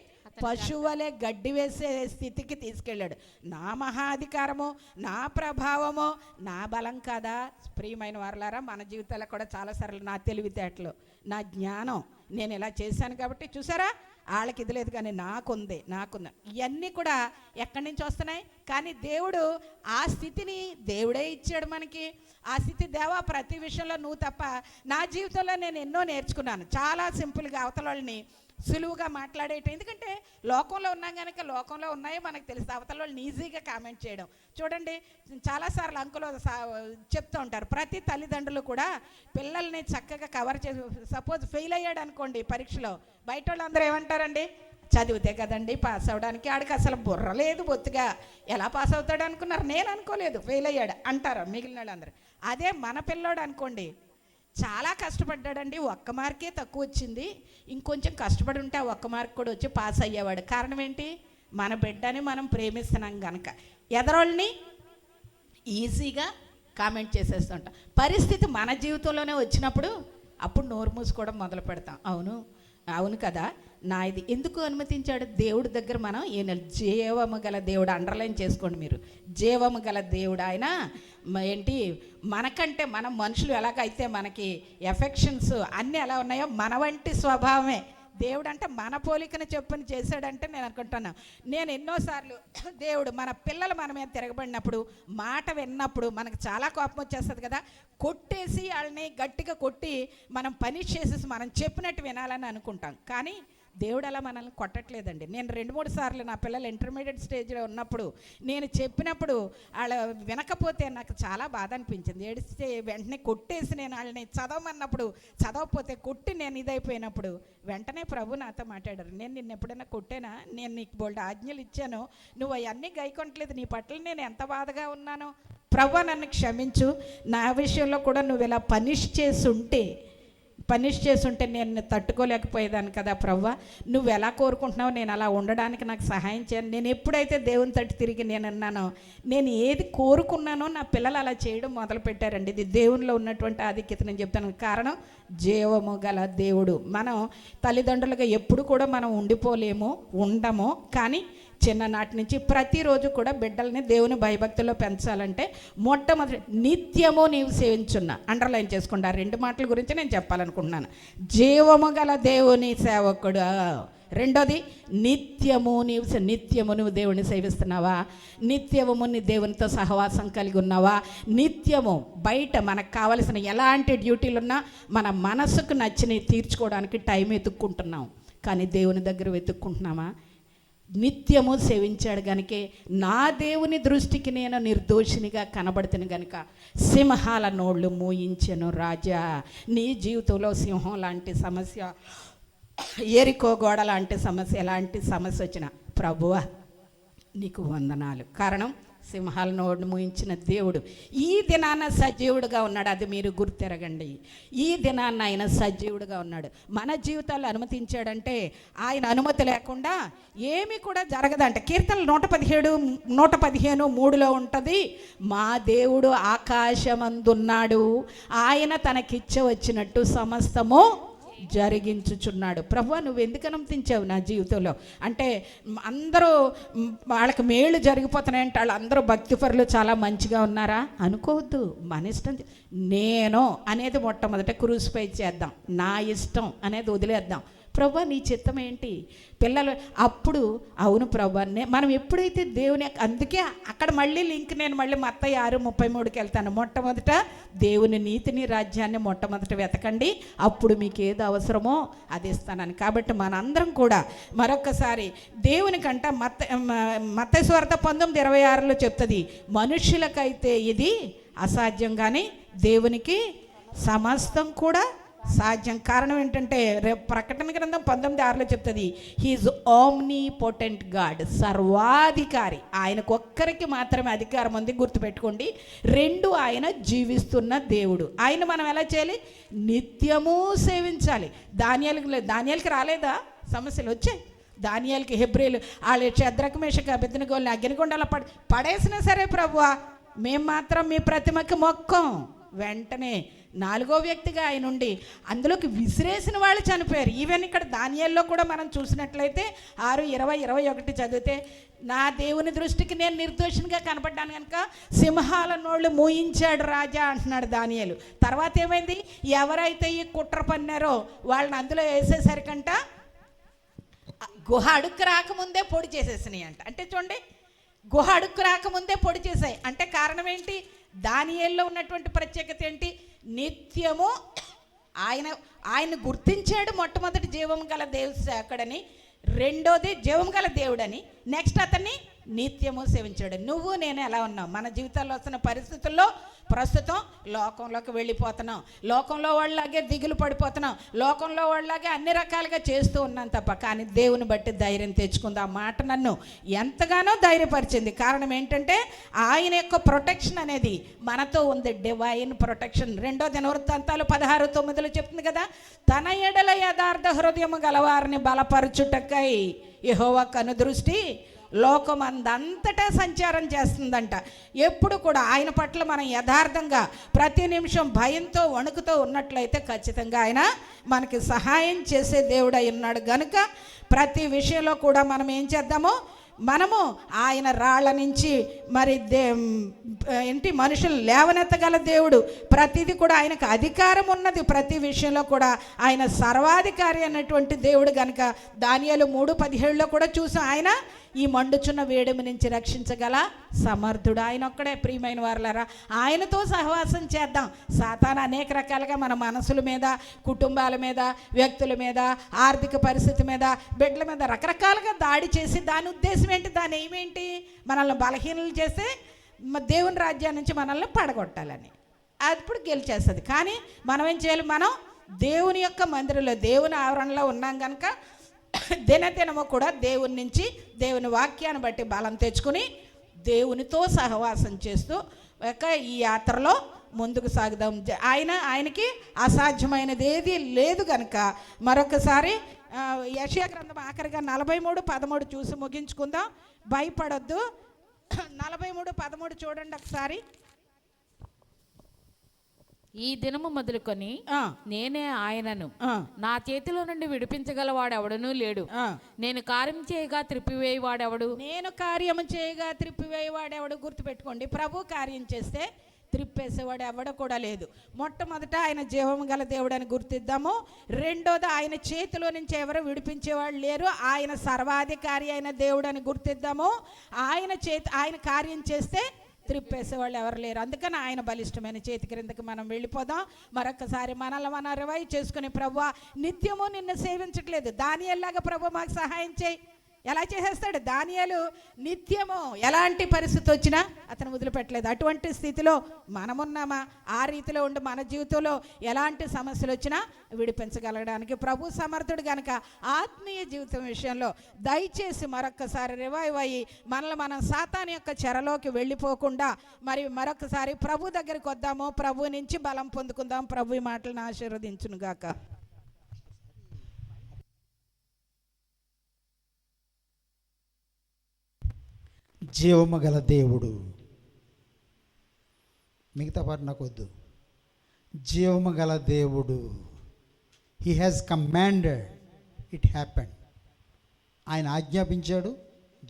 పశువులే గడ్డి వేసే స్థితికి తీసుకెళ్ళాడు. నా మహాధికారము, నా ప్రభావము, నా బలం కాదా? ప్రియమైన వారలారా, మన జీవితాల్లో కూడా చాలాసార్లు నా తెలివితేటలు, నా జ్ఞానం, నేను ఇలా చేశాను కాబట్టి చూసారా వాళ్ళకి ఇది లేదు కానీ నాకుంది. ఇవన్నీ కూడా ఎక్కడి నుంచి వస్తున్నాయి? కానీ దేవుడు ఆ స్థితిని దేవుడే ఇచ్చాడు మనకి. ఆ స్థితి దేవా ప్రతి విషయంలో నువ్వు తప్ప. నా జీవితంలో నేను ఎన్నో నేర్చుకున్నాను. చాలా సింపుల్గా అవతల వాళ్ళని సులువుగా మాట్లాడేట, ఎందుకంటే లోకంలో ఉన్నాం కనుక లోకంలో ఉన్నాయో మనకు తెలుసు. అవతల వాళ్ళని ఈజీగా కామెంట్ చేయడం చూడండి. చాలాసార్లు అంకులు చెప్తూ ఉంటారు, ప్రతి తల్లిదండ్రులు కూడా పిల్లల్ని చక్కగా కవర్ చేసి, సపోజ్ ఫెయిల్ అయ్యాడు అనుకోండి పరీక్షలో, బయట వాళ్ళందరూ ఏమంటారండి? చదివితే కదండి పాస్ అవడానికి, ఆడికి అసలు బుర్ర లేదు, బొత్తుగా ఎలా పాస్ అవుతాడు అనుకున్నారు, నేను అనుకోలేదు ఫెయిల్ అయ్యాడు అంటారు మిగిలిన వాళ్ళందరూ. అదే మన పిల్లోడు అనుకోండి, చాలా కష్టపడ్డాడండి, 1 మార్కే తక్కువ వచ్చింది, ఇంకొంచెం కష్టపడి ఉంటే ఆ 1 మార్క్ కూడా వచ్చి పాస్ అయ్యేవాడు. కారణం ఏంటి? మన బిడ్డని మనం ప్రేమిస్తున్నాం కనుక ఎదరోళ్ళని ఈజీగా కామెంట్ చేసేస్తుంటాం. పరిస్థితి మన జీవితంలోనే వచ్చినప్పుడు అప్పుడు నోరు మూసుకోవడం మొదలు పెడతాం. అవును కదా, నా ఇది ఎందుకు అనుమతించాడు? దేవుడి దగ్గర మనం ఈయన జీవము గల దేవుడు, అండర్లైన్ చేసుకోండి మీరు, జీవము గల దేవుడు ఆయన. ఏంటి మనకంటే మనం మనుషులు ఎలాగైతే మనకి ఎఫెక్షన్స్ అన్నీ ఎలా ఉన్నాయో మన వంటి స్వభావమే దేవుడు. అంటే మన పోలికను చెప్పుని చేశాడంటే నేను అనుకుంటున్నాను. నేను ఎన్నోసార్లు దేవుడు మన పిల్లలు మన మీద తిరగబడినప్పుడు, మాట విన్నప్పుడు మనకు చాలా కోపం వచ్చేస్తుంది కదా, కొట్టేసి వాళ్ళని గట్టిగా కొట్టి మనం పనిష్ చేసేసి మనం చెప్పినట్టు వినాలని అనుకుంటాం. కానీ దేవుడు అలా మనల్ని కొట్టట్లేదండి. నేను 2-3 సార్లు నా పిల్లలు ఇంటర్మీడియట్ స్టేజ్లో ఉన్నప్పుడు నేను చెప్పినప్పుడు వాళ్ళు వినకపోతే నాకు చాలా బాధ అనిపించింది. ఏడిస్తే వెంటనే కొట్టేసి నేను వాళ్ళని చదవమన్నప్పుడు చదవకపోతే కొట్టి నేను ఇదైపోయినప్పుడు వెంటనే ప్రభు నాతో మాట్లాడారు, నేను నిన్ను ఎప్పుడైనా కొట్టానా? నేను నీకు బోల్డ్ ఆజ్ఞలు ఇచ్చాను, నువ్వు అవన్నీ గైకొనట్లేదు, నీ పట్ల నేను ఎంత బాధగా ఉన్నానో, ప్రభు నన్ను క్షమించు, నా విషయంలో కూడా నువ్వు ఇలా పనిష్ చేసి ఉంటే పనిష్ చేసుంటే నేను తట్టుకోలేకపోయేదాన్ని కదా ప్రవ్వా, నువ్వు ఎలా కోరుకుంటున్నావు నేను అలా ఉండడానికి నాకు సహాయం చేయను. నేను ఎప్పుడైతే దేవుని తట్టు తిరిగి నేను అన్నానో, నేను ఏది కోరుకున్నానో నా పిల్లలు అలా చేయడం మొదలుపెట్టారండి. ఇది దేవునిలో ఉన్నటువంటి ఆధిక్యత నేను చెప్తాను. కారణం జీవము గల దేవుడు. మనం తల్లిదండ్రులుగా ఎప్పుడు కూడా మనం ఉండిపోలేము, ఉండము. కానీ చిన్ననాటి నుంచి ప్రతిరోజు కూడా బిడ్డల్ని దేవుని భయభక్తిలో పెంచాలంటే మొట్టమొదటి నిత్యము నీవు సేవించున్నా, అండర్లైన్ చేసుకోండి. ఆ 2 మాటల గురించి నేను చెప్పాలనుకుంటున్నాను. జీవము గల దేవుని సేవకుడు. రెండోది నిత్యము నువ్వు దేవుని సేవిస్తున్నావా? నిత్యము నీ దేవునితో సహవాసం కలిగి ఉన్నావా? నిత్యము బయట మనకు కావలసిన ఎలాంటి డ్యూటీలు ఉన్నా మన మనసుకు నచ్చినవి తీర్చుకోవడానికి టైం వెతుక్కుంటున్నాం. కానీ దేవుని దగ్గర వెతుక్కుంటున్నామా? నిత్యము సేవించాడు గనుకే నా దేవుని దృష్టికి నేను నిర్దోషినిగా కనబడుతుని గనుక సింహాల నోళ్ళు మూయించెను రాజా. నీ జీవితంలో సింహం లాంటి సమస్య, ఎరికో గోడ లాంటి సమస్య, ఎలాంటి సమస్య వచ్చినా ప్రభువా నీకు వందనాలు. కారణం సింహాల నోడు మూయించిన దేవుడు ఈ దినాన సజీవుడుగా ఉన్నాడు. అది మీరు గుర్తెరగండి. ఈ దినాన్న ఆయన సజీవుడుగా ఉన్నాడు. మన జీవితాలు అనుమతించాడంటే ఆయన అనుమతి లేకుండా ఏమీ కూడా జరగదంట. కీర్తనలు 115:3 ఉంటుంది, మా దేవుడు ఆకాశమందున్నాడు, ఆయన తనకిచ్చ వచ్చినట్టు సమస్తము జరిగించుచున్నాడు. ప్రభువా నువ్వు ఎందుకు అనుమతించావు నా జీవితంలో? అంటే అందరూ వాళ్ళకి మేళ్ళు జరిగిపోతున్నాయంటే వాళ్ళు అందరూ భక్తిపరులు చాలా మంచిగా ఉన్నారా అనుకోవద్దు. మన ఇష్టం నేను అనేది మొట్టమొదట క్రూసిఫై చేద్దాం. నా ఇష్టం అనేది వదిలేద్దాం. ప్రభా నీ చిత్తం ఏంటి? పిల్లలు అప్పుడు అవును ప్రభా మనం ఎప్పుడైతే దేవుని, అందుకే అక్కడ మళ్ళీ లింక్ నేను మళ్ళీ మత్తయి 6:33కి వెళ్తాను. మొట్టమొదట దేవుని నీతిని రాజ్యాన్ని మొట్టమొదట వెతకండి, అప్పుడు మీకు ఏది అవసరమో అది ఇస్తానని. కాబట్టి మనందరం కూడా మరొకసారి దేవునికంట మత్తయి సువార్త 19:26లో చెప్తుంది, మనుషులకైతే ఇది అసాధ్యం కానీ దేవునికి సమస్తం కూడా సాధ్యం. కారణం ఏంటంటే ప్రకటన గ్రంథం 19:6లో చెప్తుంది, హీఈస్ ఓమ్నీ పొటెంట్ గాడ్, సర్వాధికారి. ఆయనకు ఒక్కరికి మాత్రమే అధికారం ఉంది, గుర్తుపెట్టుకోండి. 2 ఆయన జీవిస్తున్న దేవుడు. ఆయన మనం ఎలా చేయాలి? నిత్యము సేవించాలి. దానియేలుకి రాలేదా సమస్యలు? వచ్చాయి. దానియేలుకి, హెబ్రీలు వాళ్ళు షద్రకు మేషకు అబేద్నెగోల్ని అగ్నిగుండాల పడేసినా సరే ప్రభువా మేము మాత్రం మీ ప్రతిమకి మొక్కం. వెంటనే 4వ వ్యక్తిగా ఆయన ఉండి అందులోకి విసిరేసిన వాళ్ళు చనిపోయారు. ఈవెన్ ఇక్కడ దానియేల్లో కూడా మనం చూసినట్లయితే 6:20-21 చదివితే, నా దేవుని దృష్టికి నేను నిర్దోషినిగా కనపడ్డాను కనుక సింహాల నోళ్ళు మూయించాడు రాజా అంటున్నాడు దానియేలు. తర్వాత ఏమైంది? ఎవరైతే ఈ కుట్ర పన్నారో వాళ్ళని అందులో వేసేసరికంట గుహ అడుక్కు రాకముందే పొడి చేసేసినాయి అంట. అంటే చూడండి, గుహ అడుక్కు రాకముందే పొడి చేశాయి అంటే కారణం ఏంటి? దానియేల్లో ఉన్నటువంటి ప్రత్యేకత ఏంటి? నిత్యము ఆయన గుర్తించాడు. మొట్టమొదటి జీవం గల దేవుడు అక్కడని, రెండోది జీవం గల దేవుడని, నెక్స్ట్ అతన్ని నిత్యము సేవించాడు. నువ్వు నేను ఎలా ఉన్నావు? మన జీవితాల్లో వస్తున్న పరిస్థితుల్లో ప్రస్తుతం లోకంలోకి వెళ్ళిపోతున్నాం, లోకంలో వాళ్ళలాగే దిగులు పడిపోతున్నాం, లోకంలో వాళ్ళలాగే అన్ని రకాలుగా చేస్తూ ఉన్నాం తప్ప. కానీ దేవుని బట్టి ధైర్యం తెచ్చుకుంది. ఆ మాట నన్ను ఎంతగానో ధైర్యపరిచింది. కారణం ఏంటంటే ఆయన యొక్క ప్రొటెక్షన్ అనేది మనతో ఉంది, డివైన్ ప్రొటెక్షన్. 2వ దినవృత్తాంతాలు 16:9లో చెప్తుంది కదా, తన ఎడల యథార్థ హృదయము గలవారిని బలపరచుటకై యెహోవా కనుదృష్టి లోకమందంతటా సంచారం చేస్తుందంట. ఎప్పుడు కూడా ఆయన పట్ల మనం యథార్థంగా ప్రతి నిమిషం భయంతో వణుకుతో ఉన్నట్లయితే ఖచ్చితంగా ఆయన మనకి సహాయం చేసే దేవుడు అయి ఉన్నాడు. గనుక ప్రతి విషయంలో కూడా మనం ఏం చేద్దామో, మనము ఆయన రాళ్ల నుంచి మరి మనుషులు లేవనెత్తగల దేవుడు. ప్రతిదీ కూడా ఆయనకు అధికారం ఉన్నది. ప్రతి విషయంలో కూడా ఆయన సర్వాధికారి అన్నటువంటి దేవుడు. కనుక దానియేలు 3:17లో కూడా చూసాం, ఆయన ఈ మండుచున్న వేడిమి నుంచి రక్షించగల సమర్థుడు. ఆయన ఒక్కడే. ప్రియమైన వారలారా, ఆయనతో సహవాసం చేద్దాం. సాతాను అనేక రకాలుగా మన మనసుల మీద, కుటుంబాల మీద, వ్యక్తుల మీద, ఆర్థిక పరిస్థితి మీద, బిడ్డల మీద రకరకాలుగా దాడి చేసి దాని ఉద్దేశం ఏంటి? దాని ఏమేంటి? మనల్ని బలహీనలు చేసి దేవుని రాజ్యాన్ని నుంచి మనల్ని పడగొట్టాలని. అప్పుడు గెలిచేస్తుంది. కానీ మనం ఏం చేయాలి? మనం దేవుని యొక్క మందిరంలో, దేవుని ఆవరణలో ఉన్నాం కనుక దినదినము కూడా దేవుని నుంచి, దేవుని వాక్యాన్ని బట్టి బలం తెచ్చుకుని దేవునితో సహవాసం చేస్తూ ఈ యాత్రలో ముందుకు సాగుదాం. ఆయనకి అసాధ్యమైనది ఏది లేదు కనుక మరొకసారి యెషయా గ్రంథం ఆఖరిగా 43:13 చూసి ముగించుకుందాం. భయపడొద్దు. 43:13 చూడండి ఒకసారి. ఈ దినము మొదలుకొని నేనే ఆయనను, నా చేతిలో నుండి విడిపించగలవాడెవడనూ లేడు. నేను కార్యం చేయగా త్రిప్పివేయవాడెవడు? నేను కార్యము చేయగా త్రిప్పివేయవాడెవడు? గుర్తుపెట్టుకోండి, ప్రభు కార్యం చేస్తే త్రిప్పేసేవాడు ఎవడ కూడా లేదు. మొట్టమొదట ఆయన జీవం గల దేవుడు అని గుర్తిద్దాము. రెండోది ఆయన చేతిలో నుంచి ఎవరు విడిపించేవాళ్ళు లేరు, ఆయన సర్వాధికారి అయిన దేవుడు అని గుర్తిద్దాము. ఆయన కార్యం చేస్తే త్రిప్పేసేవాళ్ళు ఎవరు లేరు. అందుకని ఆయన బలిష్టమైన చేతి క్రిందకి మనం వెళ్ళిపోదాం. మరొకసారి మనల్ని మనం రివైవ్ చేసుకుని, ప్రభువా నిత్యము నిన్ను సేవించట్లేదు, దానియేలులాగా ప్రభు మాకు సహాయం చేయి. ఎలా చేసేస్తాడు? దానియేలు నిత్యము ఎలాంటి పరిస్థితి వచ్చినా అతను వదిలిపెట్టలేదు. అటువంటి స్థితిలో మనమున్నామా? ఆ రీతిలో ఉండి మన జీవితంలో ఎలాంటి సమస్యలు వచ్చినా విడిపించగలగడానికి ప్రభు సమర్థుడు కనుక ఆత్మీయ జీవితం విషయంలో దయచేసి మరొక్కసారి రివైవ్ అయ్యి మనల్ని మనం సాతాను యొక్క చెరలోకి వెళ్ళిపోకుండా మరి మరొకసారి ప్రభు దగ్గరికి వద్దాము. ప్రభు నుంచి బలం పొందుకుందాం. ప్రభు ఈ మాటలను ఆశీర్వదించును గాక. జీవము గల దేవుడు, మిగతా పాట నాకు వద్దు. జీవము గల దేవుడు, he has commanded, it happened. ఆయన ఆజ్ఞాపించాడు,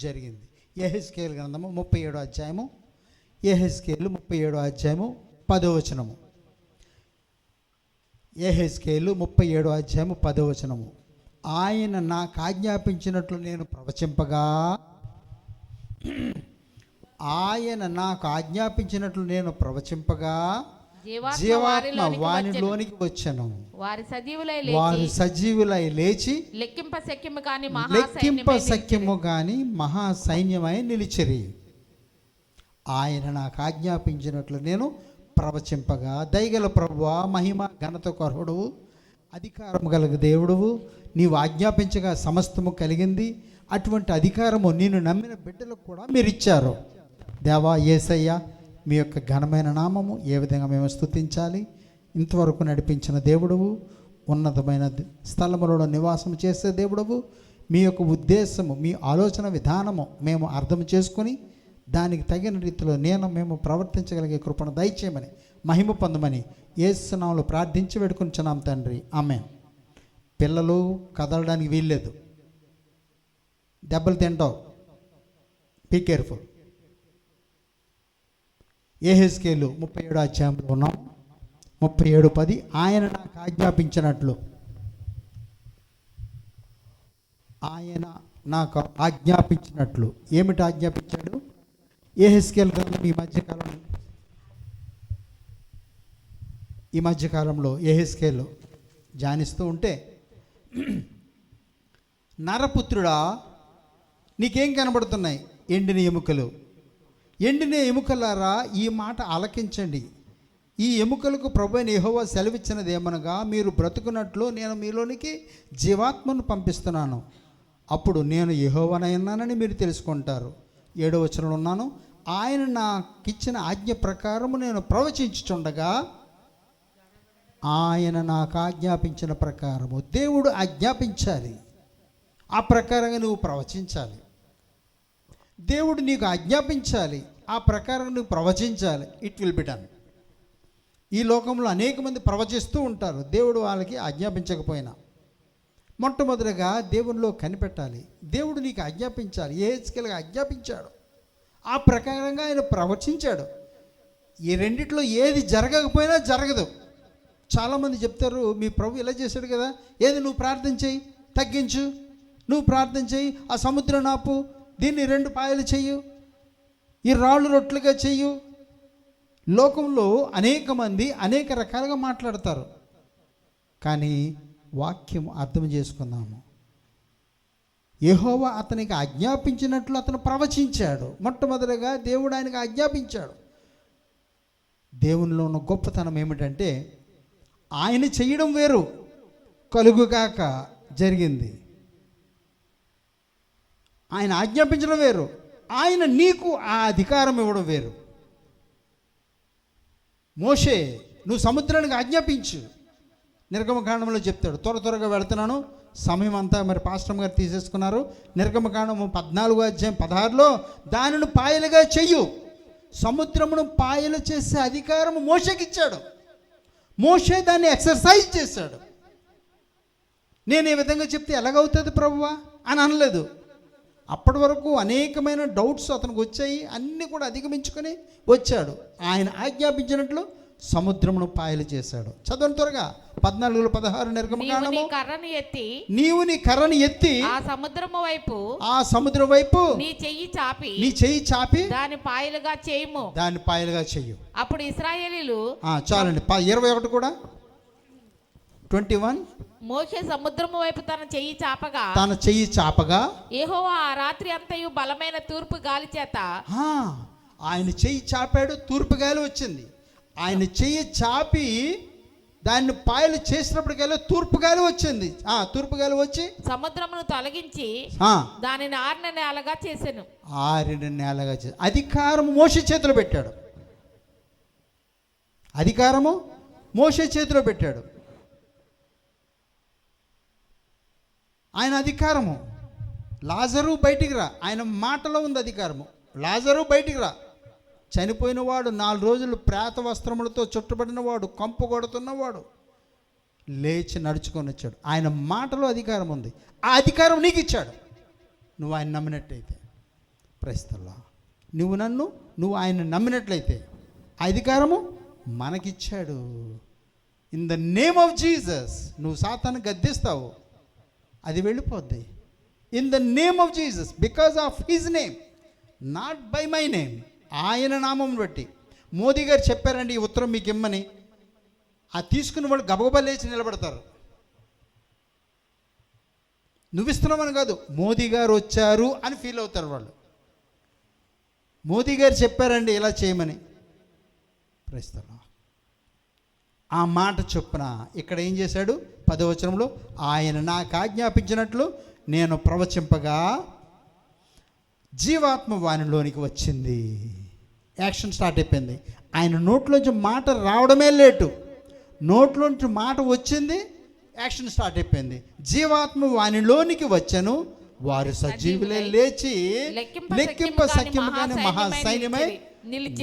జరిగింది. యెహెజ్కేలు గ్రంథము 37వ అధ్యాయము, యెహెజ్కేలు 37వ అధ్యాయము 10వ వచనము. యెహెజ్కేలు 37వ అధ్యాయము 10వ వచనము. ఆయన నాకు ఆజ్ఞాపించినట్లు నేను ప్రవచింపగా, ఆయన నాకు ఆజ్ఞాపించినట్లు నేను ప్రవచింపగా జీవాత్మ వానిలోనికి వచ్చెను. వారు సజీవులై లేచి లెక్కింప శక్యము గాని మహాసైన్యమై నిలిచిరి. ఆయన నాకు ఆజ్ఞాపించినట్లు నేను ప్రవచింపగా. దయగల ప్రభువా, మహిమ ఘనతకు అర్హుడువు, అధికారము గల దేవుడువు, నీవు ఆజ్ఞాపించగా సమస్తము కలిగింది. అటువంటి అధికారము నేను నమ్మిన బిడ్డలకు కూడా మీరు ఇచ్చారు. దేవా యేసయ్య, మీ యొక్క ఘనమైన నామము ఏ విధంగా మేము స్తుతించాలి? ఇంతవరకు నడిపించిన దేవుడువు, ఉన్నతమైన స్థలములలో నివాసం చేసే దేవుడువు, మీ యొక్క ఉద్దేశము, మీ ఆలోచన విధానము మేము అర్థం చేసుకొని దానికి తగిన రీతిలో మేము ప్రవర్తించగలిగే కృపను దయచేయమని, మహిమ పొందమని యేసు నామములో ప్రార్థించి వేడుకొంచున్నాం తండ్రి, ఆమేన్. పిల్లలు కదలడానికి వీల్లేదు, దెబ్బలు తింటావు, బీ కేర్ఫుల్. యెహెజ్కేలు 37వ అధ్యాయంలో ఉన్నాం. 37:10 ఆయన నాకు ఆజ్ఞాపించినట్లు, ఆయన నాకు ఆజ్ఞాపించినట్లు. ఏమిటి ఆజ్ఞాపించాడు? యెహెజ్కేలు గ్రంథం ఈ మధ్యకాలంలో యెహెజ్కేలు ధ్యానిస్తూ ఉంటే, నరపుత్రుడా నీకేం కనబడుతున్నాయి? ఎండిన ఎముకలు. ఎండిన ఎముకలారా ఈ మాట ఆలకించండి. ఈ ఎముకలకు ప్రభువైన యెహోవా సెలవిచ్చినది ఏమనగా, మీరు బ్రతుకున్నట్లు నేను మీలోనికి జీవాత్మను పంపిస్తున్నాను. అప్పుడు నేను యెహోవానైనానని మీరు తెలుసుకుంటారు. 7వ వచనంలో ఉన్నాను. ఆయన నాకిచ్చిన ఆజ్ఞ ప్రకారము నేను ప్రవచించుచుండగా, ఆయన నాకు ఆజ్ఞాపించిన ప్రకారము, దేవుడు ఆజ్ఞాపించాలి, ఆ ప్రకారంగా నువ్వు ప్రవచించాలి. దేవుడు నీకు ఆజ్ఞాపించాలి, ఆ ప్రకారం నువ్వు ప్రవచించాలి. It will be done. ఈ లోకంలో అనేక మంది ప్రవచిస్తూ ఉంటారు, దేవుడు వాళ్ళకి ఆజ్ఞాపించకపోయినా. మొట్టమొదటిగా దేవునిలో కనిపెట్టాలి. దేవుడు నీకు ఆజ్ఞాపించాలి. యెహెజ్కేలుగా ఆజ్ఞాపించాడు, ఆ ప్రకారంగా ఆయన ప్రవచించాడు. ఈ రెండిట్లో ఏది జరగకపోయినా జరగదు. చాలామంది చెప్తారు, మీ ప్రభు ఇలా చేశాడు కదా, ఏది నువ్వు ప్రార్థన చేయి, తగ్గించు, నువ్వు ప్రార్థన చేయి, ఆ సముద్రం నాపు, దీన్ని 2 పాయలు చెయ్యు, ఈ రాళ్ళు రొట్లుగా చెయ్యు. లోకంలో అనేక మంది అనేక రకాలుగా మాట్లాడతారు. కానీ వాక్యం అర్థం చేసుకుందాము. యెహోవా అతనికి ఆజ్ఞాపించినట్లు అతను ప్రవచించాడు. మొట్టమొదటిగా దేవుడు ఆయనకు ఆజ్ఞాపించాడు. దేవునిలో ఉన్న గొప్పతనం ఏమిటంటే, ఆయన చేయడం వేరు, కలుగుగాక జరిగింది. ఆయన ఆజ్ఞాపించడం వేరు, ఆయన నీకు ఆ అధికారం ఇవ్వడం వేరు. మోషే నువ్వు సముద్రానికి ఆజ్ఞాపించు. నిర్గమకాండంలో చెప్తాడు. త్వరగా వెళుతున్నాను, సమయం అంతా మరి పాస్టర్ గారు తీసేసుకున్నారు. నిర్గమకాండము 14:16 దానిని పాయలుగా చెయ్యు. సముద్రమును పాయలు చేసే అధికారం మోషేకి ఇచ్చాడు. మోషే దాన్ని ఎక్సర్సైజ్ చేశాడు. నేను ఈ విధంగా చెప్తే ఎలాగవుతుంది ప్రభువా అని అనలేదు. అప్పటి వరకు అనేకమైన డౌట్స్ అతనికి వచ్చాయి, అన్నీ కూడా అధిగమించుకొని వచ్చాడు. ఆయన ఆజ్ఞాపించినట్లు సముద్రమును పాయలు చేశాడు. చదవండి త్వరగా 14:16 నిర్గమకాండము. నీవు నీ కర్రని ఎత్తి ఆ సముద్రం వైపు నీ చెయ్యి చాపి దాని పాయలుగా చెయ్యు. అప్పుడు ఇశ్రాయేలీలు చాలండి. 21 కూడా 21 మోషే సముద్రము వైపు తన చెయ్యి చాపగా యెహోవా ఆ రాత్రి అంతయు బలమైన తూర్పు గాలి చేత ఆయన చెయ్యి చాపాడు, తూర్పు గాలి వచ్చింది. ఆయన చెయ్యి చాపి దాన్ని పాయలు చేసినప్పటికల్లా తూర్పు గాలి వచ్చింది. తూర్పు గాలి వచ్చి సముద్రమును తొలగించి దానిని ఆరిన నేలగా చేశాను. అధికారము మోషే చేతిలో పెట్టాడు. అధికారము మోషే చేతిలో పెట్టాడు. ఆయన అధికారము. లాజరు బయటికి రా, ఆయన మాటలో ఉంది అధికారము. లాజరు బయటికి రా. చనిపోయిన వాడు 4 రోజులు ప్రేత వస్త్రములతో చుట్టబడిన వాడు, కంపు కొడుతున్నవాడు లేచి నడుచుకొని వచ్చాడు. ఆయన మాటలో అధికారం ఉంది. ఆ అధికారం నీకు ఇచ్చాడు నువ్వు ఆయన నమ్మినట్లయితే. ప్రస్తుతంలో నువ్వు ఆయన నమ్మినట్లయితే ఆ అధికారము మనకిచ్చాడు. In the name of Jesus నువ్వు సాతాను గద్దిస్తావు, అది వెళ్ళిపోద్ది. In the name of Jesus, because of his name, not by my name. ఆయన నామం బట్టి. మోదీ గారు చెప్పారండి ఈ ఉత్తరం మీకు ఇమ్మని. ఆ తీసుకున్న వాళ్ళు గబగబా లేచి నిలబడతారు. నువ్వు ఇస్తున్నావని కాదు, మోదీ గారు వచ్చారు అని ఫీల్ అవుతారు వాళ్ళు. మోదీ గారు చెప్పారండి ఇలా చేయమని. ప్రస్తుతం ఆ మాట చొప్పున ఇక్కడ ఏం చేశాడు? 10వ వచనంలో ఆయన నాకు ఆజ్ఞాపించినట్లు నేను ప్రవచింపగా జీవాత్మ వానిలోనికి వచ్చింది. యాక్షన్ స్టార్ట్ అయిపోయింది. ఆయన నోట్లోంచి మాట రావడమే లేటు, నోట్లోంచి మాట వచ్చింది, యాక్షన్ స్టార్ట్ అయిపోయింది. జీవాత్మ వానిలోనికి వచ్చెను, వారు సజీవులే లేచి లెక్కింప సఖ్యముగానే మహాసైన్యమై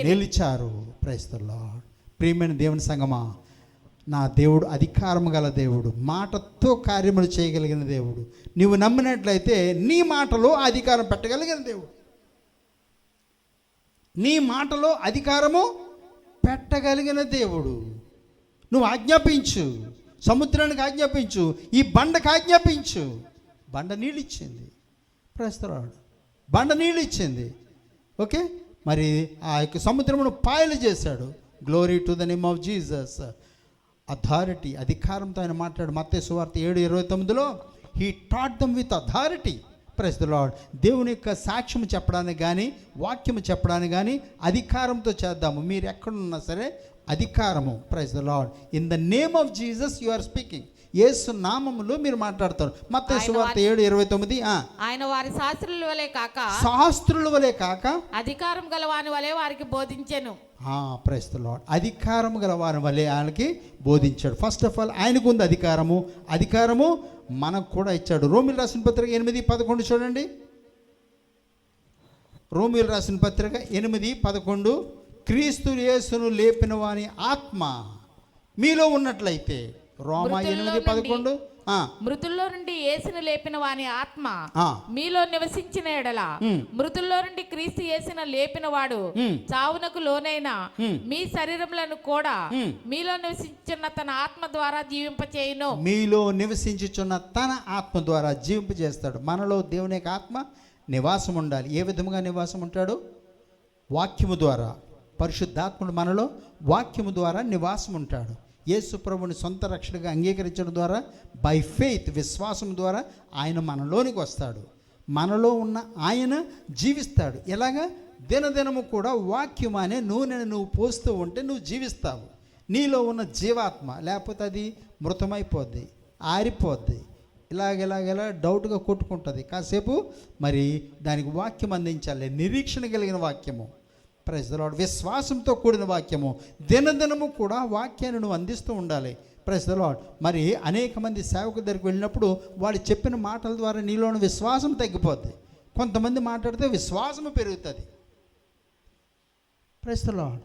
నిలిచారు. Praise the Lord. ప్రియమైన దేవుని సంగమా, నా దేవుడు అధికారం గల దేవుడు, మాటతో కార్యములు చేయగలిగిన దేవుడు. నీవు నమ్మినట్లయితే నీ మాటలో అధికారం పెట్టగలిగిన దేవుడు. నీ మాటలో అధికారము పెట్టగలిగిన దేవుడు. నువ్వు ఆజ్ఞాపించు, సముద్రానికి ఆజ్ఞాపించు, ఈ బండకు ఆజ్ఞాపించు. బండ నీళ్ళు ఇచ్చింది. ప్రస్తుతాడు బండ నీళ్ళు ఇచ్చింది. ఓకే, మరి ఆ యొక్క సముద్రమును పాయలు చేశాడు. Glory to the name of Jesus. Authority, అధికారంతో ఆయన మాట్లాడు. మత్తయి సువార్త 7:29 he taught them with authority. Praise the Lord. దేవుని యొక్క సాక్ష్యం చెప్పడానికి కానీ, వాక్యము చెప్పడానికి కానీ అధికారంతో చేద్దాము. మీరు ఎక్కడున్నా సరే అధికారము. Praise the lord. In the name of Jesus you are speaking. యేసు నామములో మీరు మాట్లాడతారు. మత్తయి సువార్త 7:29 ఆయన వారి శాస్త్రుల వలె కాక అధికారం గల వాని వలె వారికి బోధించెను. Praise the lord. అధికారం గల వారి వలె ఆయనకి బోధించాడు. ఫస్ట్ ఆఫ్ ఆల్ ఆయనకు ఉంది అధికారము. అధికారము మనకు కూడా ఇచ్చాడు. రోమీయులు రాసిన పత్రిక 8:11 చూడండి. రోమీయులు రాసిన పత్రిక 8:11 క్రీస్తు యేసును లేపిన వాని ఆత్మ మీలో ఉన్నట్లయితే. రోమా 8:11 మృతుల్లో నుండి యేసును లేపిన వాని ఆత్మ మీలో నివసించిన ఎడల, మృతుల్లో నుండి క్రీస్తు యేసును లేపిన వాడు చావునకు లోనైన మీ శరీరములను కూడా మీలో నివసించున్న తన ఆత్మ ద్వారా జీవింపచేయును. మీలో నివసించుచున్న తన ఆత్మ ద్వారా జీవింపజేస్తాడు. మనలో దేవుని యొక్క ఆత్మ నివాసం ఉండాలి. ఏ విధముగా నివాసం ఉంటాడు? వాక్యము ద్వారా. పరిశుద్ధాత్ముడు మనలో వాక్యము ద్వారా నివాసం ఉంటాడు. యేసు ప్రభుని సొంత రక్షణగా అంగీకరించడం ద్వారా, బై ఫెయిత్, విశ్వాసం ద్వారా ఆయన మనలోనికి వస్తాడు. మనలో ఉన్న ఆయన జీవిస్తాడు. ఎలాగా? దినదినము కూడా వాక్యం అనే నూనెను నువ్వు పోస్తూ ఉంటే నువ్వు జీవిస్తావు. నీలో ఉన్న జీవాత్మ, లేకపోతే అది మృతమైపోద్ది, ఆరిపోద్ది, ఇలాగెలా డౌట్గా కొట్టుకుంటుంది. కాసేపు మరి దానికి వాక్యం అందించాలి. నిరీక్షణ కలిగిన వాక్యము. Praise the Lord. విశ్వాసంతో కూడిన వాక్యము, దినదినము కూడా వాక్యాన్ని నువ్వు అందిస్తూ ఉండాలి. Praise the Lord. మరి అనేక మంది సేవకుల దగ్గరికి వెళ్ళినప్పుడు వాళ్ళు చెప్పిన మాటల ద్వారా నీలోని విశ్వాసం తగ్గిపోద్ది. కొంతమంది మాట్లాడితే విశ్వాసము పెరుగుతుంది. Praise the Lord.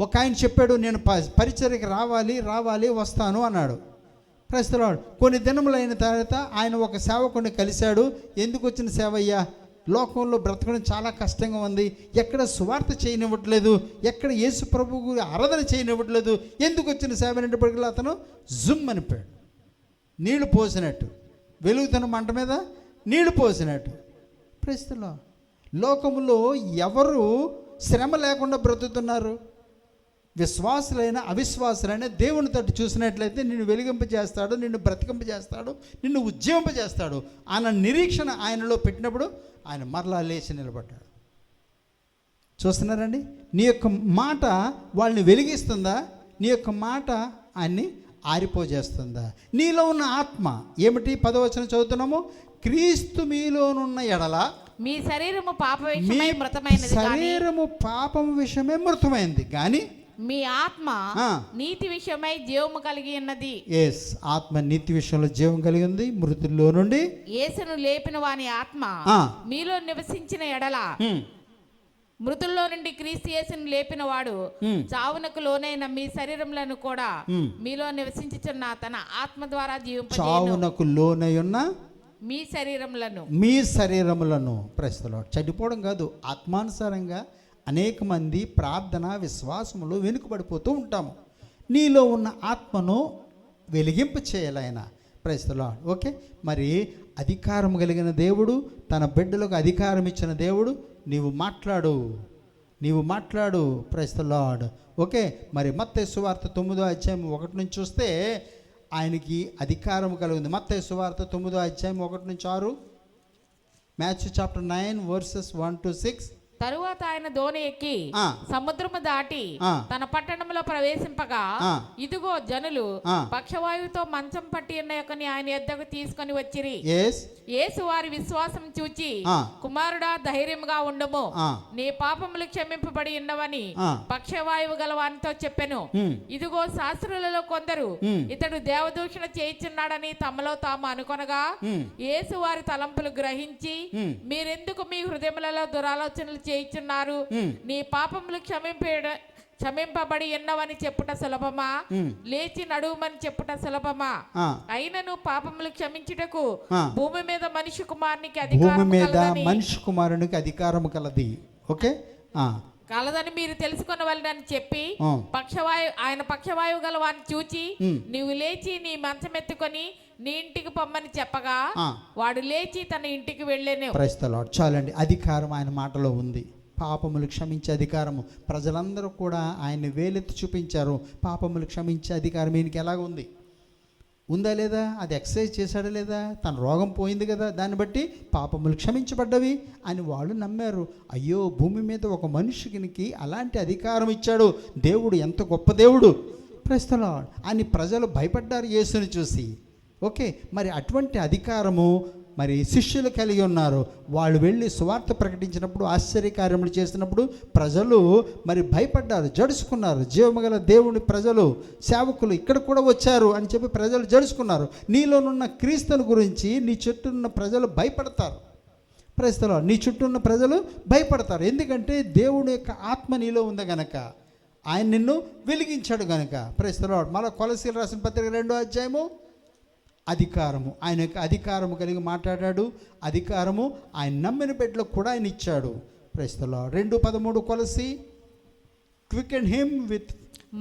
ఒక ఆయన చెప్పాడు, నేను పరిచర్యకి రావాలి వస్తాను అన్నాడు. Praise the Lord. కొన్ని దినములు అయిన తర్వాత ఆయన ఒక సేవకుని కలిశాడు. ఎందుకు వచ్చిన సేవ అయ్యా? లోకంలో బ్రతకడం చాలా కష్టంగా ఉంది, ఎక్కడ సువార్త చేయనివ్వట్లేదు, ఎక్కడ యేసు ప్రభువు ఆరాధన చేయనివ్వట్లేదు, ఎందుకు వచ్చిన సేవ అనేటప్పటికీ అతను జుమ్ అనిపోయాడు. నీళ్లు పోసినట్టు, వెలుగుతున్న మంట మీద నీళ్లు పోసినట్టు. Praise the lord. లోకములో ఎవరు శ్రమ లేకుండా బ్రతుకుతున్నారు? విశ్వాసులైన అవిశ్వాసులైన దేవుని తట్టు చూసినట్లయితే నిన్ను వెలిగింపజేస్తాడు, నిన్ను బ్రతికింపజేస్తాడు, నిన్ను ఉజ్జీవింపజేస్తాడు అన్న నిరీక్షణ ఆయనలో పెట్టినప్పుడు ఆయన మరలా లేచి నిలబడ్డాడు. చూస్తున్నారండి? నీ యొక్క మాట వాళ్ళని వెలిగిస్తుందా? నీ యొక్క మాట ఆయన్ని ఆరిపోజేస్తుందా? నీలో ఉన్న ఆత్మ ఏమిటి? 10వ వచనం చదువుతున్నాము. క్రీస్తు మీలోనున్న ఎడల మీ శరీరము పాప విషయమై మృతమైనది, శరీరము పాపం విషయమే మృతమైంది, కానీ మీ ఆత్మ నీతి విషయమై జీవము కలిగి ఉన్నది. ఎస్, ఆత్మ నీతి విషయంలో జీవం కలిగి ఉంది. మృతుల్లో నుండి యేసును లేపిన వాని ఆత్మ మీలో నివసించిన ఎడల, మృతుల్లో నుండి క్రీస్తు యేసును లేపిన వాడు చావునకు లోనైన మీ శరీరములను కూడా మీలో నివసించుచున్న తన ఆత్మ ద్వారా జీవింపజేయును. చావునకు లోనై ఉన్న మీ శరీరములను ప్రస్తుతం చనిపోవడం కాదు, ఆత్మానుసారంగా అనేక మంది ప్రార్థన విశ్వాసములు వెనుకబడిపోతూ ఉంటాము. నీలో ఉన్న ఆత్మను వెలిగింప చేయాలి ఆయన. Praise the lord. ఓకే, మరి అధికారం కలిగిన దేవుడు, తన బిడ్డలకు అధికారం ఇచ్చిన దేవుడు, నీవు మాట్లాడు. Praise the lord. ఓకే, మరి మత్తయి సువార్త 9వ అధ్యాయం 1 నుంచి చూస్తే ఆయనకి అధికారం కలిగింది. మత్తయి సువార్త 9వ అధ్యాయం 1 నుంచి 6, మాథ్యూ చాప్టర్ 9 వర్సెస్ 1 to 6. తరువాత ఆయన దోణి ఎక్కి సముద్రము దాటి తన పట్టణంలో ప్రవేశింపగా, ఇదిగో జనులు పక్షవాయువుతో మంచం పట్టి ఉన్న యొక్కని ఆయన యొద్దకు తీసుకొని వచ్చిరి. యేసు వారి విశ్వాసం చూచి, కుమారుడా ధైర్యముగా ఉండుము, నీ పాపములు క్షమింపబడి ఉన్నవని పక్షవాయువు గలవానితో చెప్పెను. ఇదిగో శాస్త్రులలో కొందరు ఇతడు దేవదూషణ చేయించున్నాడని తమలో తాము అనుకొనగా, యేసు వారి తలంపులు గ్రహించి, మీరెందుకు మీ హృదయములలో దురాలోచనలు చేయించున్నారు? నీ పాపములు క్షమింపబడి ఉన్నవని చెప్పుట సులభమా, లేచి నడువమని చెప్పుట సులభమా? అయినను పాపములు క్షమించుటకు భూమి మీద మనిషి కుమారునికి అధికారం కలది. ఓకే, కలదని మీరు తెలుసుకొనవలెనని చెప్పి ఆయన పక్షవాయువు గల వారిని చూచి, నీవు లేచి నీ మంచం ఎత్తుకొని నీ ఇంటికి పొమ్మని చెప్పగా, వాడు లేచి తన ఇంటికి వెళ్ళేను. Praise the lord. చాలండి, అధికారం ఆయన మాటలో ఉంది. పాపములు క్షమించే అధికారము. ప్రజలందరూ కూడా ఆయన్ని వేలెత్తి చూపించారు. పాపములు క్షమించే అధికారం ఈయనకి ఎలాగ ఉంది? ఉందా లేదా? అది ఎక్సర్సైజ్ చేశాడా లేదా? తన రోగం పోయింది కదా, దాన్ని బట్టి పాపములు క్షమించబడ్డవి అని వాళ్ళు నమ్మారు. అయ్యో, భూమి మీద ఒక మనుషునికి అలాంటి అధికారం ఇచ్చాడు దేవుడు, ఎంత గొప్ప దేవుడు. ప్రైజ్ ది లార్డ్ అని ప్రజలు భయపడ్డారు యేసుని చూసి. ఓకే, మరి అటువంటి అధికారము మరి శిష్యులు కలిగి ఉన్నారు. వాళ్ళు వెళ్ళి సువార్త ప్రకటించినప్పుడు, ఆశ్చర్యకార్యములు చేసినప్పుడు ప్రజలు మరి భయపడ్డారు, జడుచుకున్నారు. జీవమగల దేవుని ప్రజలు, సేవకులు ఇక్కడ కూడా వచ్చారు అని చెప్పి ప్రజలు జడుచుకున్నారు. నీలోనున్న క్రీస్తుని గురించి నీ చుట్టూ ఉన్న ప్రజలు భయపడతారు. Praise the Lord. నీ చుట్టూ ఉన్న ప్రజలు భయపడతారు. ఎందుకంటే దేవుని యొక్క ఆత్మ నీలో ఉంది గనక, ఆయన నిన్ను వెలిగించాడు గనక. Praise the Lord. మళ్ళీ కొలసీలు రాసిన పత్రిక 2వ అధ్యాయము, అధికారము, ఆయన యొక్క అధికారము కలిగి మాట్లాడాడు. అధికారము ఆయన నమ్మిన బిడ్డలకు కూడా ఆయన ఇచ్చాడు. Praise the lord. 2:13 కొలసి, క్వికెన్ హిమ్ విత్,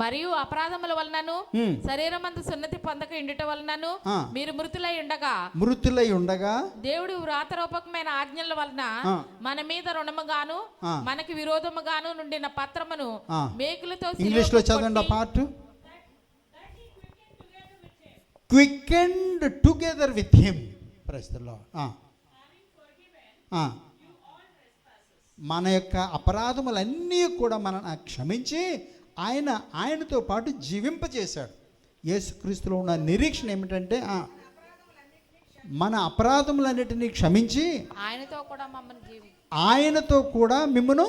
మరియు అపరాధముల వలనను శరీరమందు సున్నతి పొందక ఇండుట వలనను మీరు మృతులై ఉండగా దేవుడు వ్రాతరూపకమైన ఆజ్ఞల వలన మన మీద రుణముగాను మనకి విరోధముగాను నుండిన పత్రమును మేకులతో, ఇంగ్లీష్ లో చదవండి ఆ part. Quickened together with him. Praise the Lord. మన యొక్క అపరాధములన్నీ కూడా మనల్ని క్షమించి ఆయనతో పాటు జీవింపజేశాడు. యేసుక్రీస్తులో ఉన్న నిరీక్షణ ఏమిటంటే, మన అపరాధములన్నిటినీ క్షమించి ఆయనతో కూడా మిమ్మను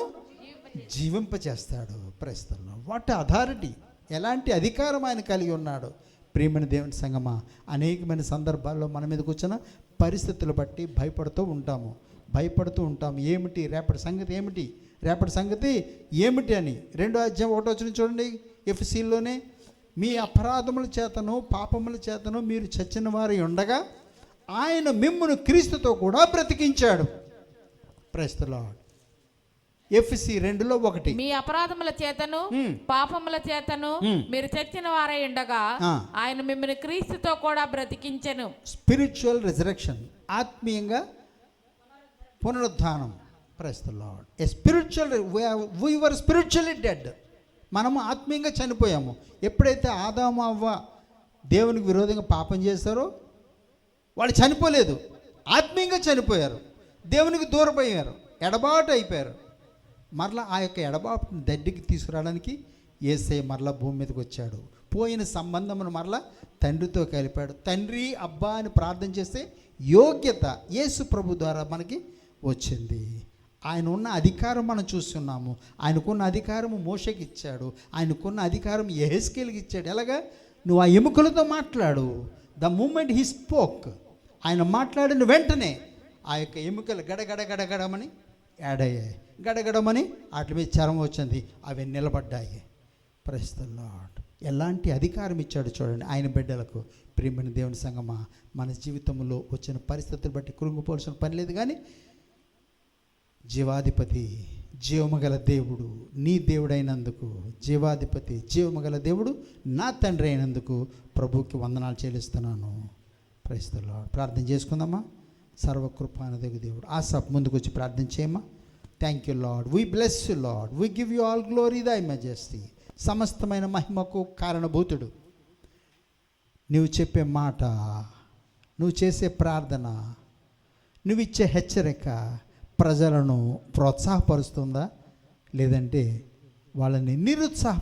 జీవింపచేస్తాడు. ప్రస్తుతం వాట్ అథారిటీ, ఎలాంటి అధికారం ఆయన కలిగి ఉన్నాడు. ప్రియమైన దేవుని సంగమా, అనేకమైన సందర్భాల్లో మన మీదకి వచ్చిన పరిస్థితులు బట్టి భయపడుతూ ఉంటాము. ఏమిటి రేపటి సంగతి, ఏమిటి అని 2వ అధ్యాయం 1వ వచనం చూడండి. ఎఫెసీలోనే మీ అపరాధముల చేతను పాపముల చేతను మీరు చచ్చిన వారి ఉండగా ఆయన మిమ్మును క్రీస్తుతో కూడా బ్రతికించాడు. Praise the lord. ఎఫెసీ 2:1 మీ అపరాధముల చేతను పాపముల చేతను మీరు చచ్చిన వారై ఉండగా ఆయన మిమ్మల్ని క్రీస్తుతో కూడా బ్రతికించెను. స్పిరిచువల్ రిజరెక్షన్, ఆత్మీయంగా పునరుద్ధానం. Praise the Lord. We were spiritually dead. మనము ఆత్మీయంగా చనిపోయాము. ఎప్పుడైతే ఆదాము అవ్వ దేవునికి విరోధంగా పాపం చేశారో వాళ్ళు చనిపోలేదు, ఆత్మీయంగా చనిపోయారు, దేవునికి దూరపోయారు, ఎడబాటు అయిపోయారు. మరలా ఆ యొక్క ఎడబాటుని దగ్గరికి తీసుకురావడానికి యేసయ్య మరలా భూమి మీదకి వచ్చాడు. పోయిన సంబంధమును మరలా తండ్రితో కలిపాడు. తండ్రి అబ్బా అని ప్రార్థన చేస్తే యోగ్యత యేసు ప్రభు ద్వారా మనకి వచ్చింది. ఆయన ఉన్న అధికారం మనం చూస్తున్నాము. ఆయనకున్న అధికారం మోషేకి ఇచ్చాడు, ఆయనకున్న అధికారం యెహెజ్కేలుకి ఇచ్చాడు. ఎలాగా? నువ్వు ఆ ఎముకలతో మాట్లాడు. ద మూమెంట్ హీ స్పోక్, ఆయన మాట్లాడిన వెంటనే ఆ యొక్క ఎముకలు గడగడమని యాడ్ అయ్యాయి. గడగడమని వాటి మీద చర్మం వచ్చింది, అవి నిలబడ్డాయి. Praise the lord. ఎలాంటి అధికారం ఇచ్చాడు చూడండి ఆయన బిడ్డలకు. ప్రియమైన దేవుని సంగమా, మన జీవితంలో వచ్చిన పరిస్థితులు బట్టి కృంగిపోవాల్సిన పని లేదు. కానీ జీవాధిపతి, జీవమగల దేవుడు నీ దేవుడైనందుకు, జీవాధిపతి జీవమగల దేవుడు నా తండ్రి అయినందుకు ప్రభువుకి వందనాలు చెల్లిస్తున్నాను. Praise the lord. ప్రార్థన చేసుకుందామా? సర్వకృపానిధి దేవుడు ఆసాప్ ముందుకు వచ్చి ప్రార్థన చేయమ్మా. Thank you lord, we bless you lord, we give you all glory thy majesty. సమస్తమైన మహిమకు కారణభూతుడు. నువ్వు చెప్పే మాట, నువ్వు చేసే ప్రార్థన, నువ్వు ఇచ్చే హెచ్చరిక ప్రజలను ప్రోత్సాహపరుస్తుందా, లేదంటే వాళ్ళని నిరుత్సాహ